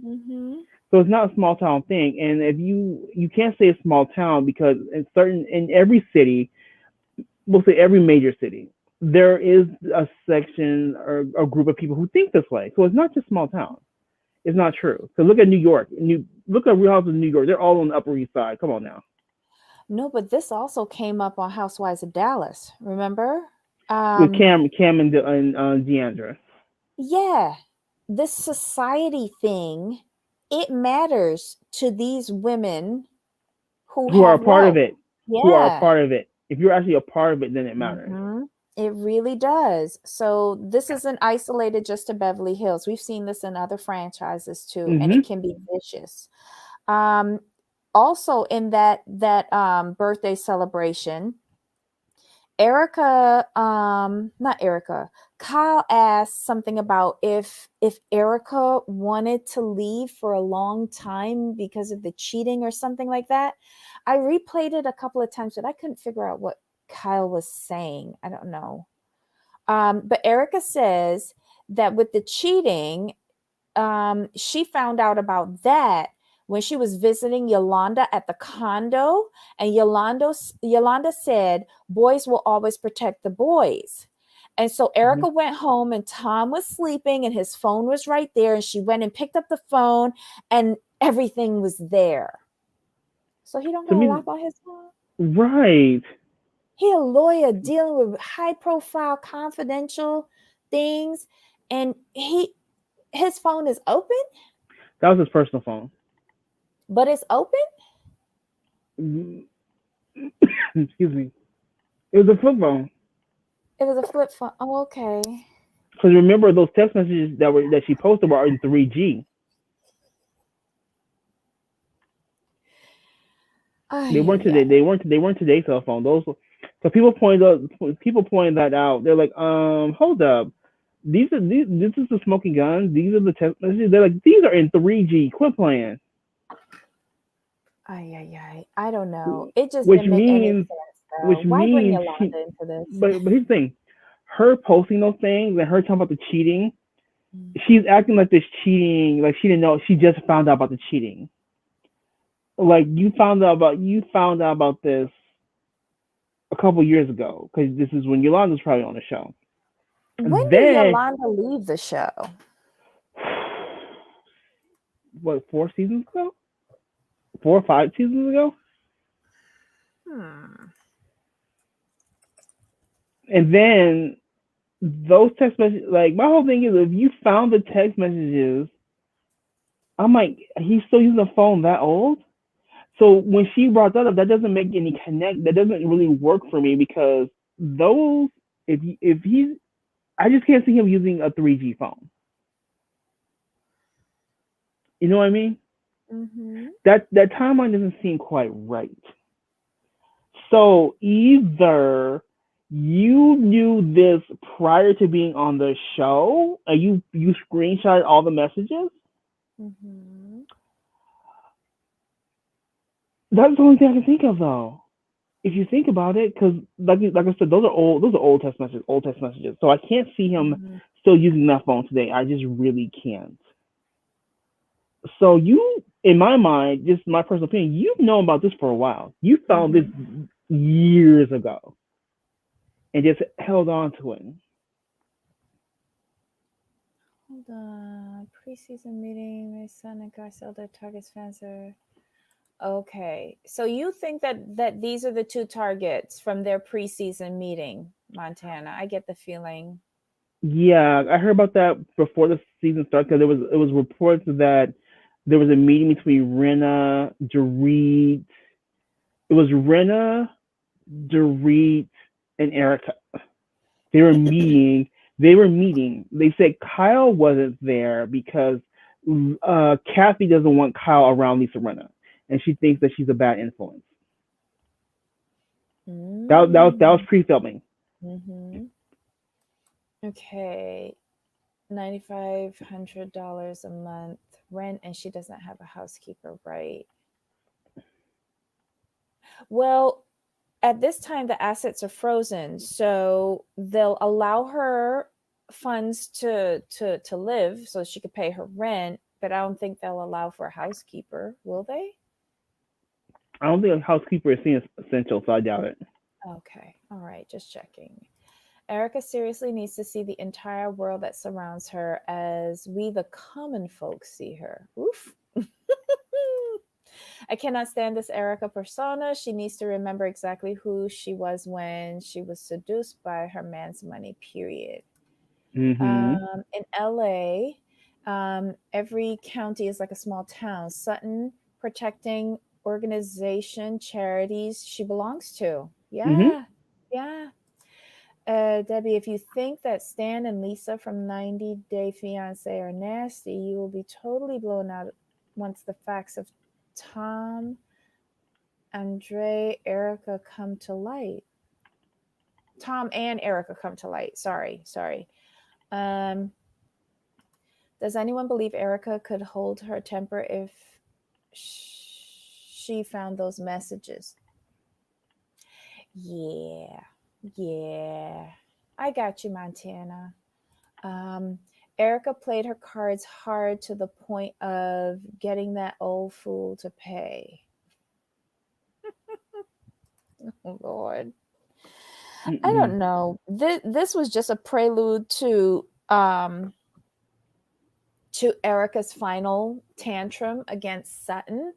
Mhm. So it's not a small town thing, and if you can't say a small town because in every city, we'll say every major city, there is a section or a group of people who think this way. So it's not just small town. It's not true. So look at New York. Look at Real Houses of New York. They're all on the Upper East Side. Come on now. No, but this also came up on Housewives of Dallas. Remember? With Um, Cam and Deandra, yeah, this society thing, it matters to these women who who are a have part of wealth. it, who are a Yeah. part of it. If you're actually a part of it, then it matters. Hmm. It really does. So this isn't isolated just to Beverly Hills. We've seen this in other franchises too, and it Hmm. can be vicious. Um, Also in that birthday celebration, Erica, not Erica, Kyle asked something about if Erica wanted to leave for a long time because of the cheating or something like that. I replayed it a couple of times, but I couldn't figure out what Kyle was saying. I don't know. But Erica says that with the cheating, she found out about that when she was visiting Yolanda at the condo, and Yolanda said, "Boys will always protect the boys." And so Hmm. Erica went home, and Tom was sleeping, and his phone was right there, and she went and picked up the phone, and everything was there. So he don't To got a me, lock on his phone. right. He a lawyer dealing with high profile, confidential things, and his phone is open, That was his personal phone. but it's open. Excuse me. It was a flip phone. It was a flip phone. Oh, okay. Because remember those text messages that she posted were in 3G. They Ay, weren't ay, today. ay. They weren't today's cell phone. Those. So people pointed that out. They're like, hold up. This is the smoking gun. These are the text messages. They're like, these are in 3G. Quit playing. Ay, ay, ay. I don't know. It just Which didn't make any means sense. which Why bring means she. Yolanda into this? But here's the thing, her posting those things and her talking about the cheating, Mm. she's acting like this cheating, like she didn't know. She just found out about the cheating. Like you found out about this a couple years ago because this is when Yolanda was probably on the show. When And did then Yolanda leave the show? what, 4 seasons ago? 4 or 5 seasons ago? Hmm. And then those text messages, like my whole thing is, if you found the text messages, I'm like, he's still using the phone that old. So when she brought that up, that doesn't make any connect. That doesn't really work for me because those, if he's, I just can't see him using a 3G phone. You know what I mean? Mm-hmm. That timeline doesn't seem quite right. So either you knew this prior to being on the show, and you screenshot all the messages. Mm-hmm. That's the only thing I can think of, though. If you think about it, because like I said, those are old text messages, So I can't see him Mm-hmm. still using that phone today. I just really can't. So you, in my mind, just my personal opinion, you've known about this for a while. You found this Mm-hmm. years ago and just held on to it. Hold on. Preseason meeting. My son and Garcelle, their targets fans are okay. So you think that these are the two targets from their preseason meeting, Montana? I get the feeling. Yeah, I heard about that before the season started because it was reports that there was a meeting between Renna, Dorit. It was Renna, Dorit, and Erica. They were meeting. They were meeting. They said Kyle wasn't there because Kathy doesn't want Kyle around Lisa Renna, and she thinks that she's a bad influence. That was Mm. pre-filming. Mm-hmm. Okay. $9,500 a month rent, and she doesn't have a housekeeper, right? Well, at this time, the assets are frozen, so they'll allow her funds to live so she could pay her rent, but I don't think they'll allow for a housekeeper, will they? I don't think a housekeeper is seen as essential, so I doubt it. Okay, all right, just checking. Erica seriously needs to see the entire world that surrounds her as we, the common folks, see her. Oof. I cannot stand this Erica persona. She needs to remember exactly who she was when she was seduced by her man's money, period. Mm-hmm. In LA, every county is like a small town. Sutton protecting organization, charities she belongs to. Mm-hmm. Yeah, yeah. Debbie, if you think that Stan and Lisa from 90 Day Fiance are nasty, you will be totally blown out once the facts of Tom, Andre, Erica come to light. Tom and Erica come to light. Sorry. Um, does anyone believe Erica could hold her temper if she found those messages? Yeah, yeah. I got you, Montana. Um, Erica played her cards hard to the point of getting that old fool to pay. Oh, Lord. I Mm-hmm. don't know. This was just a prelude to Erica's final tantrum against Sutton.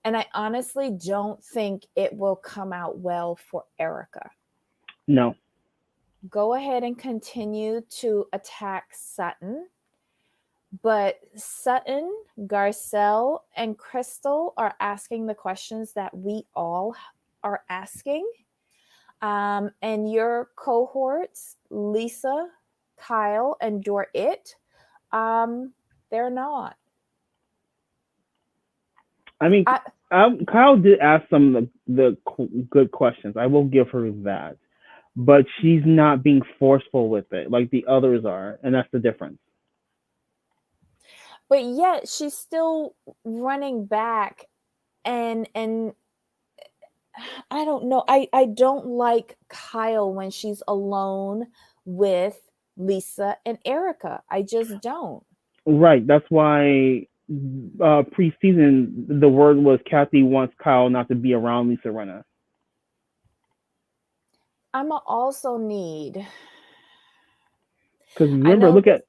And I honestly don't think it will come out well for Erica. No. Go ahead and continue to attack Sutton. But Sutton, Garcelle, and Crystal are asking the questions that we all are asking. And your cohorts, Lisa, Kyle, and Dorit, um, they're not. I mean, I, Kyle did ask some of the good questions. I will give her that, but she's not being forceful with it like the others are, and that's the difference. but yet she's still running back and I don't know. I don't like Kyle when she's alone with Lisa and Erica. I just don't. Right. That's why preseason the word was Kathy wants Kyle not to be around Lisa Rinna. I'ma also need. Because I remember, know look this, at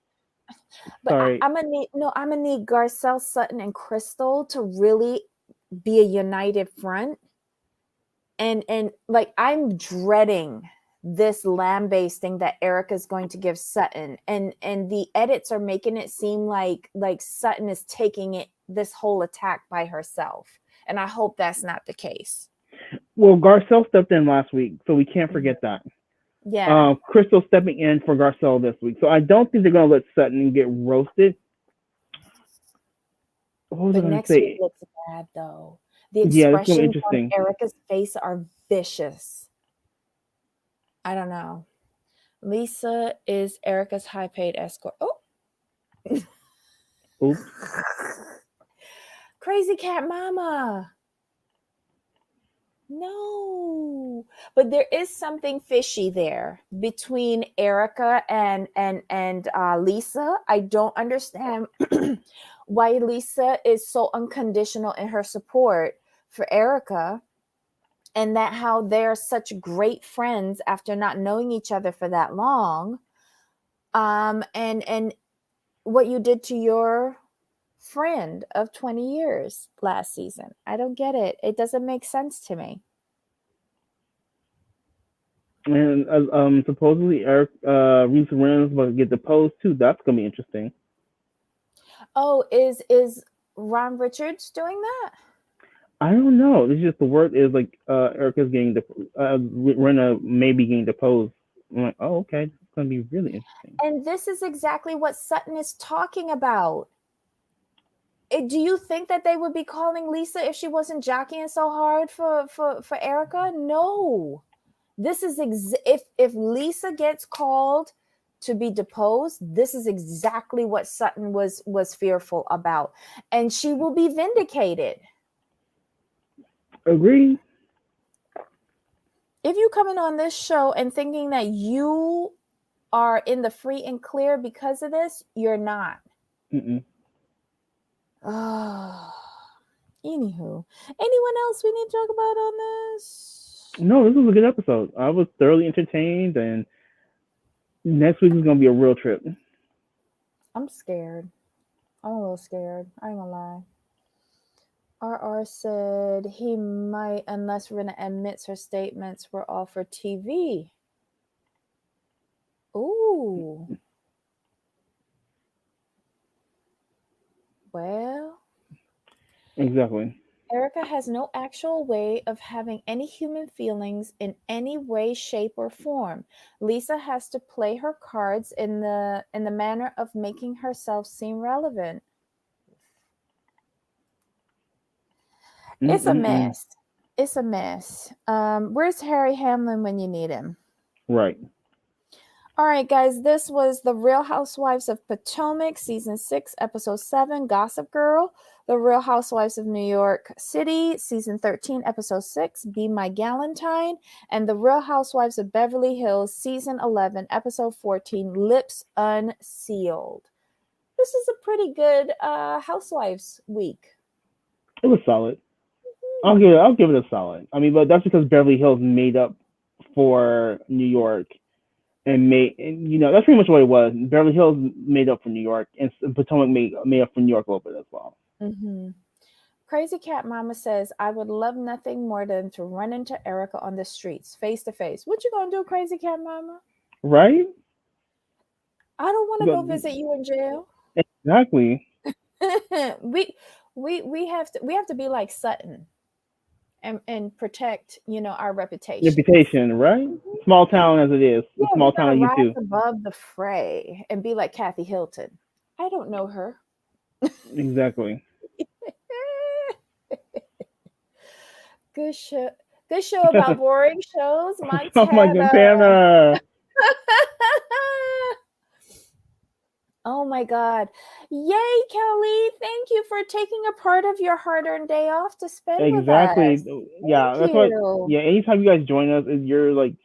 but sorry. I'm gonna need no. I'm gonna need Garcelle, Sutton, and Crystal to really be a united front. And like I'm dreading this lambasting that Erica's going to give Sutton, and the edits are making it seem like Sutton is taking it this whole attack by herself, and I hope that's not the case. Well, Garcelle stepped in last week, so we can't Mhm. forget that. Yeah, Crystal stepping in for Garcelle this week, so I don't think they're gonna let Sutton get roasted. What was I but gonna next week say? looks bad though. The Yeah, it's gonna be expressions on interesting. Erica's face are vicious. I don't know. Lisa is Erica's high paid escort. Oh, Oops. crazy cat mama. No, but there is something fishy there between Erica and Lisa. I don't understand why Lisa is so unconditional in her support for Erica, and that how they're such great friends after not knowing each other for that long. And what you did to your friend of 20 years last season. I don't get it. It doesn't make sense to me. And supposedly Eric Reese Ren's about to get deposed too. That's gonna be interesting. Oh, is Ron Richards doing that? I don't know. It's just the word is like Erica's getting Renna maybe getting deposed. I'm like, oh okay, it's gonna be really interesting. And this is exactly what Sutton is talking about. Do you think that they would be calling Lisa if she wasn't jockeying so hard for Erica? No. This is if Lisa gets called to be deposed, this is exactly what Sutton was fearful about, and she will be vindicated. Agree. If you coming on this show and thinking that you are in the free and clear because of this, you're not. Mm-mm. Oh, anywho, anyone else we need to talk about on this? No, this was a good episode. I was thoroughly entertained, and next week is gonna be a real trip. I'm scared. I'm a little scared. I ain't gonna lie. RR said he might unless Rena admits her statements were all for TV. Ooh. Well, Exactly. Erica has no actual way of having any human feelings in any way, shape, or form. Lisa has to play her cards in the manner of making herself seem relevant. It's a Mm-mm-mm. mess. It's a mess. Where's Harry Hamlin when you need him? Right. All right, guys, this was The Real Housewives of Potomac, Season 6, Episode 7, Gossip Girl. The Real Housewives of New York City, Season 13, Episode 6, Be My Galentine. And The Real Housewives of Beverly Hills, Season 11, Episode 14, Lips Unsealed. This is a pretty good Housewives week. It was solid. Hmm. I'll give it a solid. I mean, but that's because Beverly Hills made up for New York and that's pretty much what it was. Beverly Hills made up for New York, and Potomac made up for New York a little bit as well. Mm-hmm. Crazy Cat Mama says, I would love nothing more than to run into Erica on the streets, face to face. What you gonna do, Crazy Cat Mama? Right? I don't want to But go visit you in jail. exactly. we we have to be like Sutton and protect, our reputations. Reputation, right? Mhm. Small town as it is, a Yeah, we small town gotta of you rise too. above the fray and be like Kathy Hilton. I don't know her. Exactly. Good show. Good show about boring shows, Oh my Montana. god, Pamela. Oh my God. Yay, Kelly. Thank you for taking a part of your hard-earned day off to spend with Exactly. us. Yeah, Thank that's what. you. Yeah, anytime you guys join us, you're like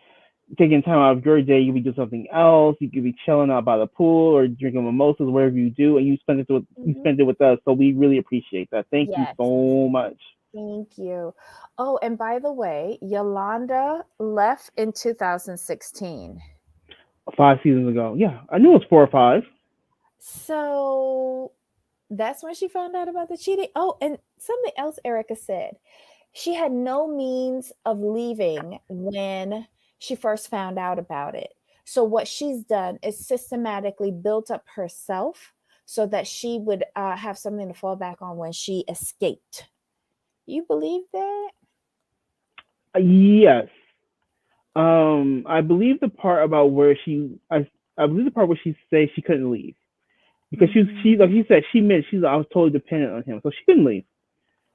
taking time out of your day. You could be doing something else. You could be chilling out by the pool or drinking mimosas, whatever you do, and you Mhm. spend it with us. So we really appreciate that. Thank you Yes. so much. Thank you. Oh, and by the way, Yolanda left in 2016. 5 seasons ago. Yeah, I knew it was 4 or 5. So that's when she found out about the cheating. Oh, and something else Erica said. She had no means of leaving when she first found out about it. So what she's done is systematically built up herself so that she would have something to fall back on when she escaped. You believe that? Yes. I believe the part about where I believe the part where she says she couldn't leave because she Mm-hmm. like she said she meant I was totally dependent on him, so she couldn't leave.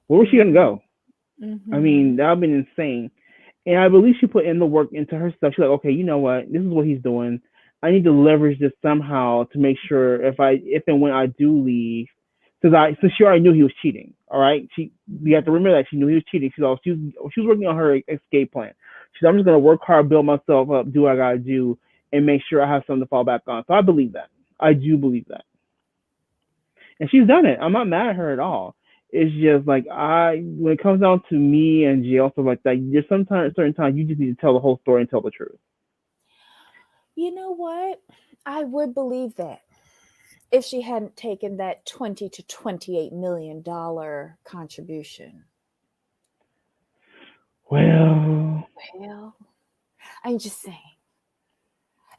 Where was she gonna Mm-hmm. go? I mean, Mm-hmm. that would have been insane. And I believe she put in the work into herself. She's like, okay, you know what? This is what he's doing. I need to leverage this somehow to make sure if and when I do leave, since she already knew he was cheating. All right, you have to remember that she knew he was cheating. She was working on her escape plan. She's I'm just gonna work hard, build myself up, do what I gotta do, and make sure I have something to fall back on. So I believe that. I do believe that, and she's done it. I'm not mad at her at all. It's just like when it comes down to me and jail stuff like that, there's sometimes certain times you just need to tell the whole story and tell the truth. You know what? I would believe that if she hadn't taken that 20 to 28 million dollar contribution. Well, Well, I'm just saying.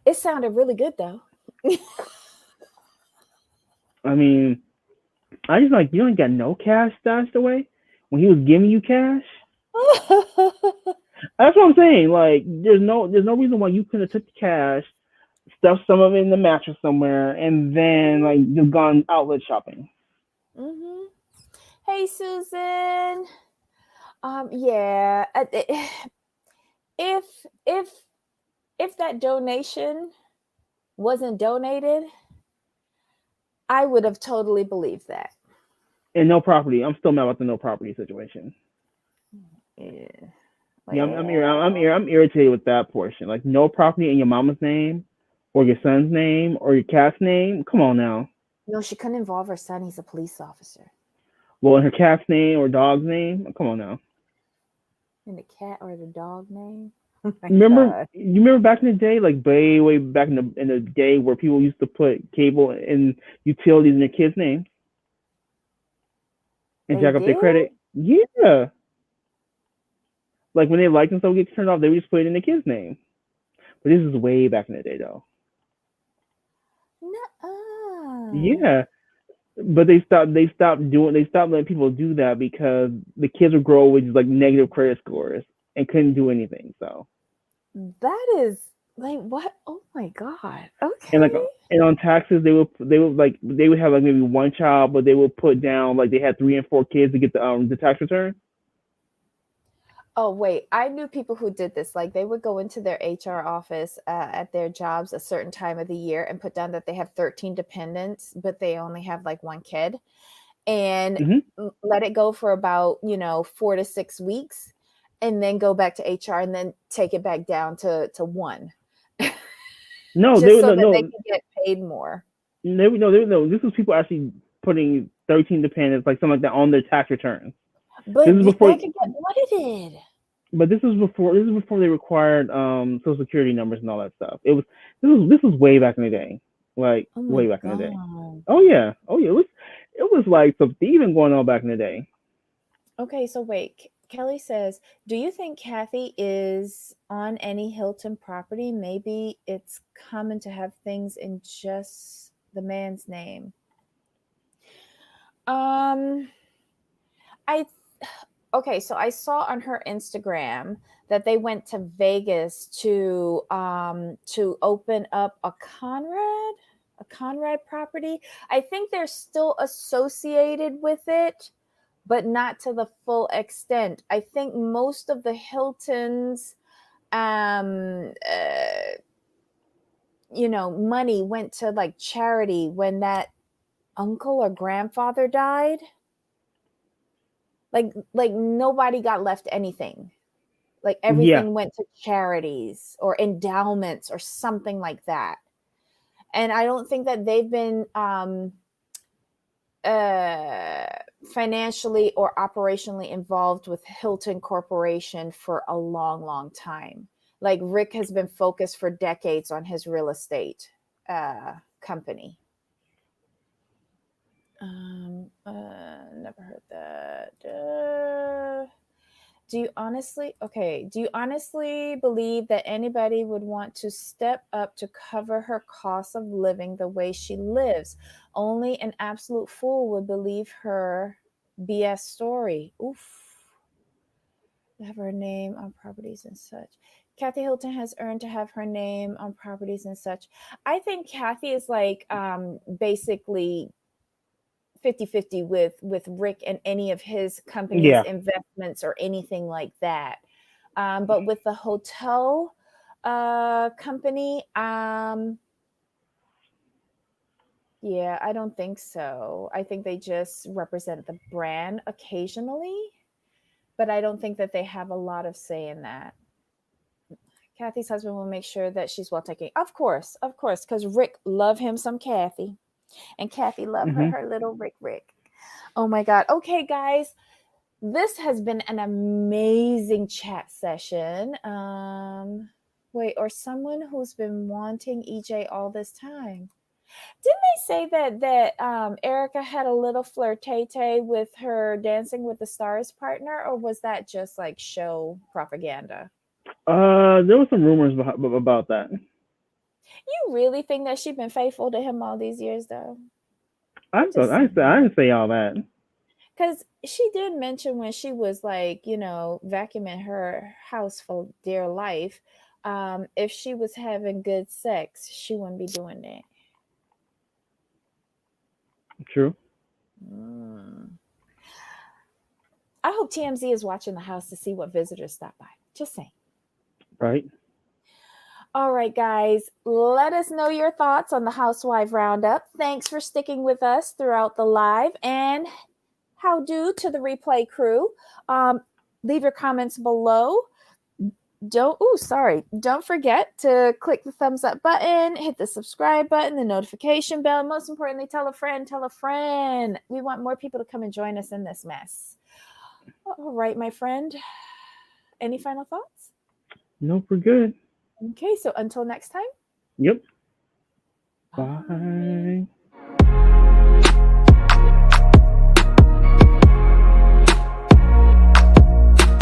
It sounded really good though. I mean, I just like you ain't got no cash stashed away when he was giving you cash. That's what I'm saying. Like, there's no reason why you couldn't have took the cash, stuffed some of it in the mattress somewhere, and then like just gone outlet shopping. Mm-hmm. Hey, Susan. Yeah. If if if that donation wasn't donated, I would have totally believed that. And no property. I'm still mad about the no property situation. Yeah. Yeah, Well, I'm irritated with that portion. Like no property in your mama's name, or your son's name, or your cat's name. Come on now. no, she couldn't involve her son. He's a police officer. Well, in her cat's name or dog's name. Come on now. And the cat or the dog name. Oh my Remember, god. you remember back in the day, like way back in the day, where people used to put cable and utilities in their kids' names and They jack up their did? credit. Yeah, like when they liked and stuff gets turned off, they would just put it in the kid's name. But this is way back in the day, though. Nuh-uh. Yeah, but they stopped letting people do that because the kids would grow with like negative credit scores and couldn't do anything. So That is like what? Oh my god. and like Okay. and on taxes they would have like maybe one child, but they would put down like they had 3 and 4 kids to get the tax return. Oh wait, I knew people who did this. Like they would go into their HR office at their jobs a certain time of the year and put down that they have 13 dependents, but they only have like one kid, and Hmm. let it go for about 4 to 6 weeks, and then go back to HR and then take it back down to one, No, they just would so no that they no can get paid more. no. This was people actually putting 13 dependents like something like that on their tax returns. This But is before, that could get audited. but this is before they required social security numbers and all that stuff. This was way back in the day, like Oh my way back in the day. god. Oh yeah. It was like some thieving going on back in the day. Okay, so wait. Kelly says, "Do you think Kathy is on any Hilton property? Maybe it's common to have things in just the man's name." Um, I okay, so I saw on her Instagram that they went to Vegas to open up a Conrad property. I think they're still associated with it, but not to the full extent. I think most of the Hiltons, um, uh, money went to like charity when that uncle or grandfather died. Like nobody got left anything. Like Yeah. everything went to charities or endowments or something like that. And I don't think that they've been uh, financially or operationally involved with Hilton Corporation for a long, long time. Like Rick has been focused for decades on his real estate company. Never heard that. Do you honestly believe that anybody would want to step up to cover her cost of living the way she lives? Only an absolute fool would believe her BS story. Oof. Have her name on properties and such. Kathy Hilton has earned to have her name on properties and such. I think Kathy is like basically 50-50 with Rick and any of his company's Yeah. investments or anything like that. But with the hotel company, yeah, I don't think so. I think they just represent the brand occasionally, but I don't think that they have a lot of say in that. Kathy's husband will make sure that she's well taken. Of course, because Rick love him some Kathy, and Kathy love Hmm. her little Rick. Oh my God. Okay, guys, this has been an amazing chat session. Or someone who's been wanting EJ all this time. Didn't they say that Erica had a little flirtate with her Dancing with the Stars partner, or was that just like show propaganda? There was some rumors about that. You really think that she's been faithful to him all these years, though? I I'm thought just saying. I didn't say all that. Because she did mention when she was like, vacuuming her house for dear life, if she was having good sex, she wouldn't be doing that. True. Mm. I hope TMZ is watching the house to see what visitors stop by. Just saying. Right. All right, guys, let us know your thoughts on the Housewife Roundup. Thanks for sticking with us throughout the live, and how do to the replay crew. Leave your comments below. Don't forget to click the thumbs up button, hit the subscribe button, the notification bell. Most importantly, tell a friend. We want more people to come and join us in this mess. All right, my friend. Any final thoughts? Nope, we're good. Okay, so until next time. Yep. Bye. Bye.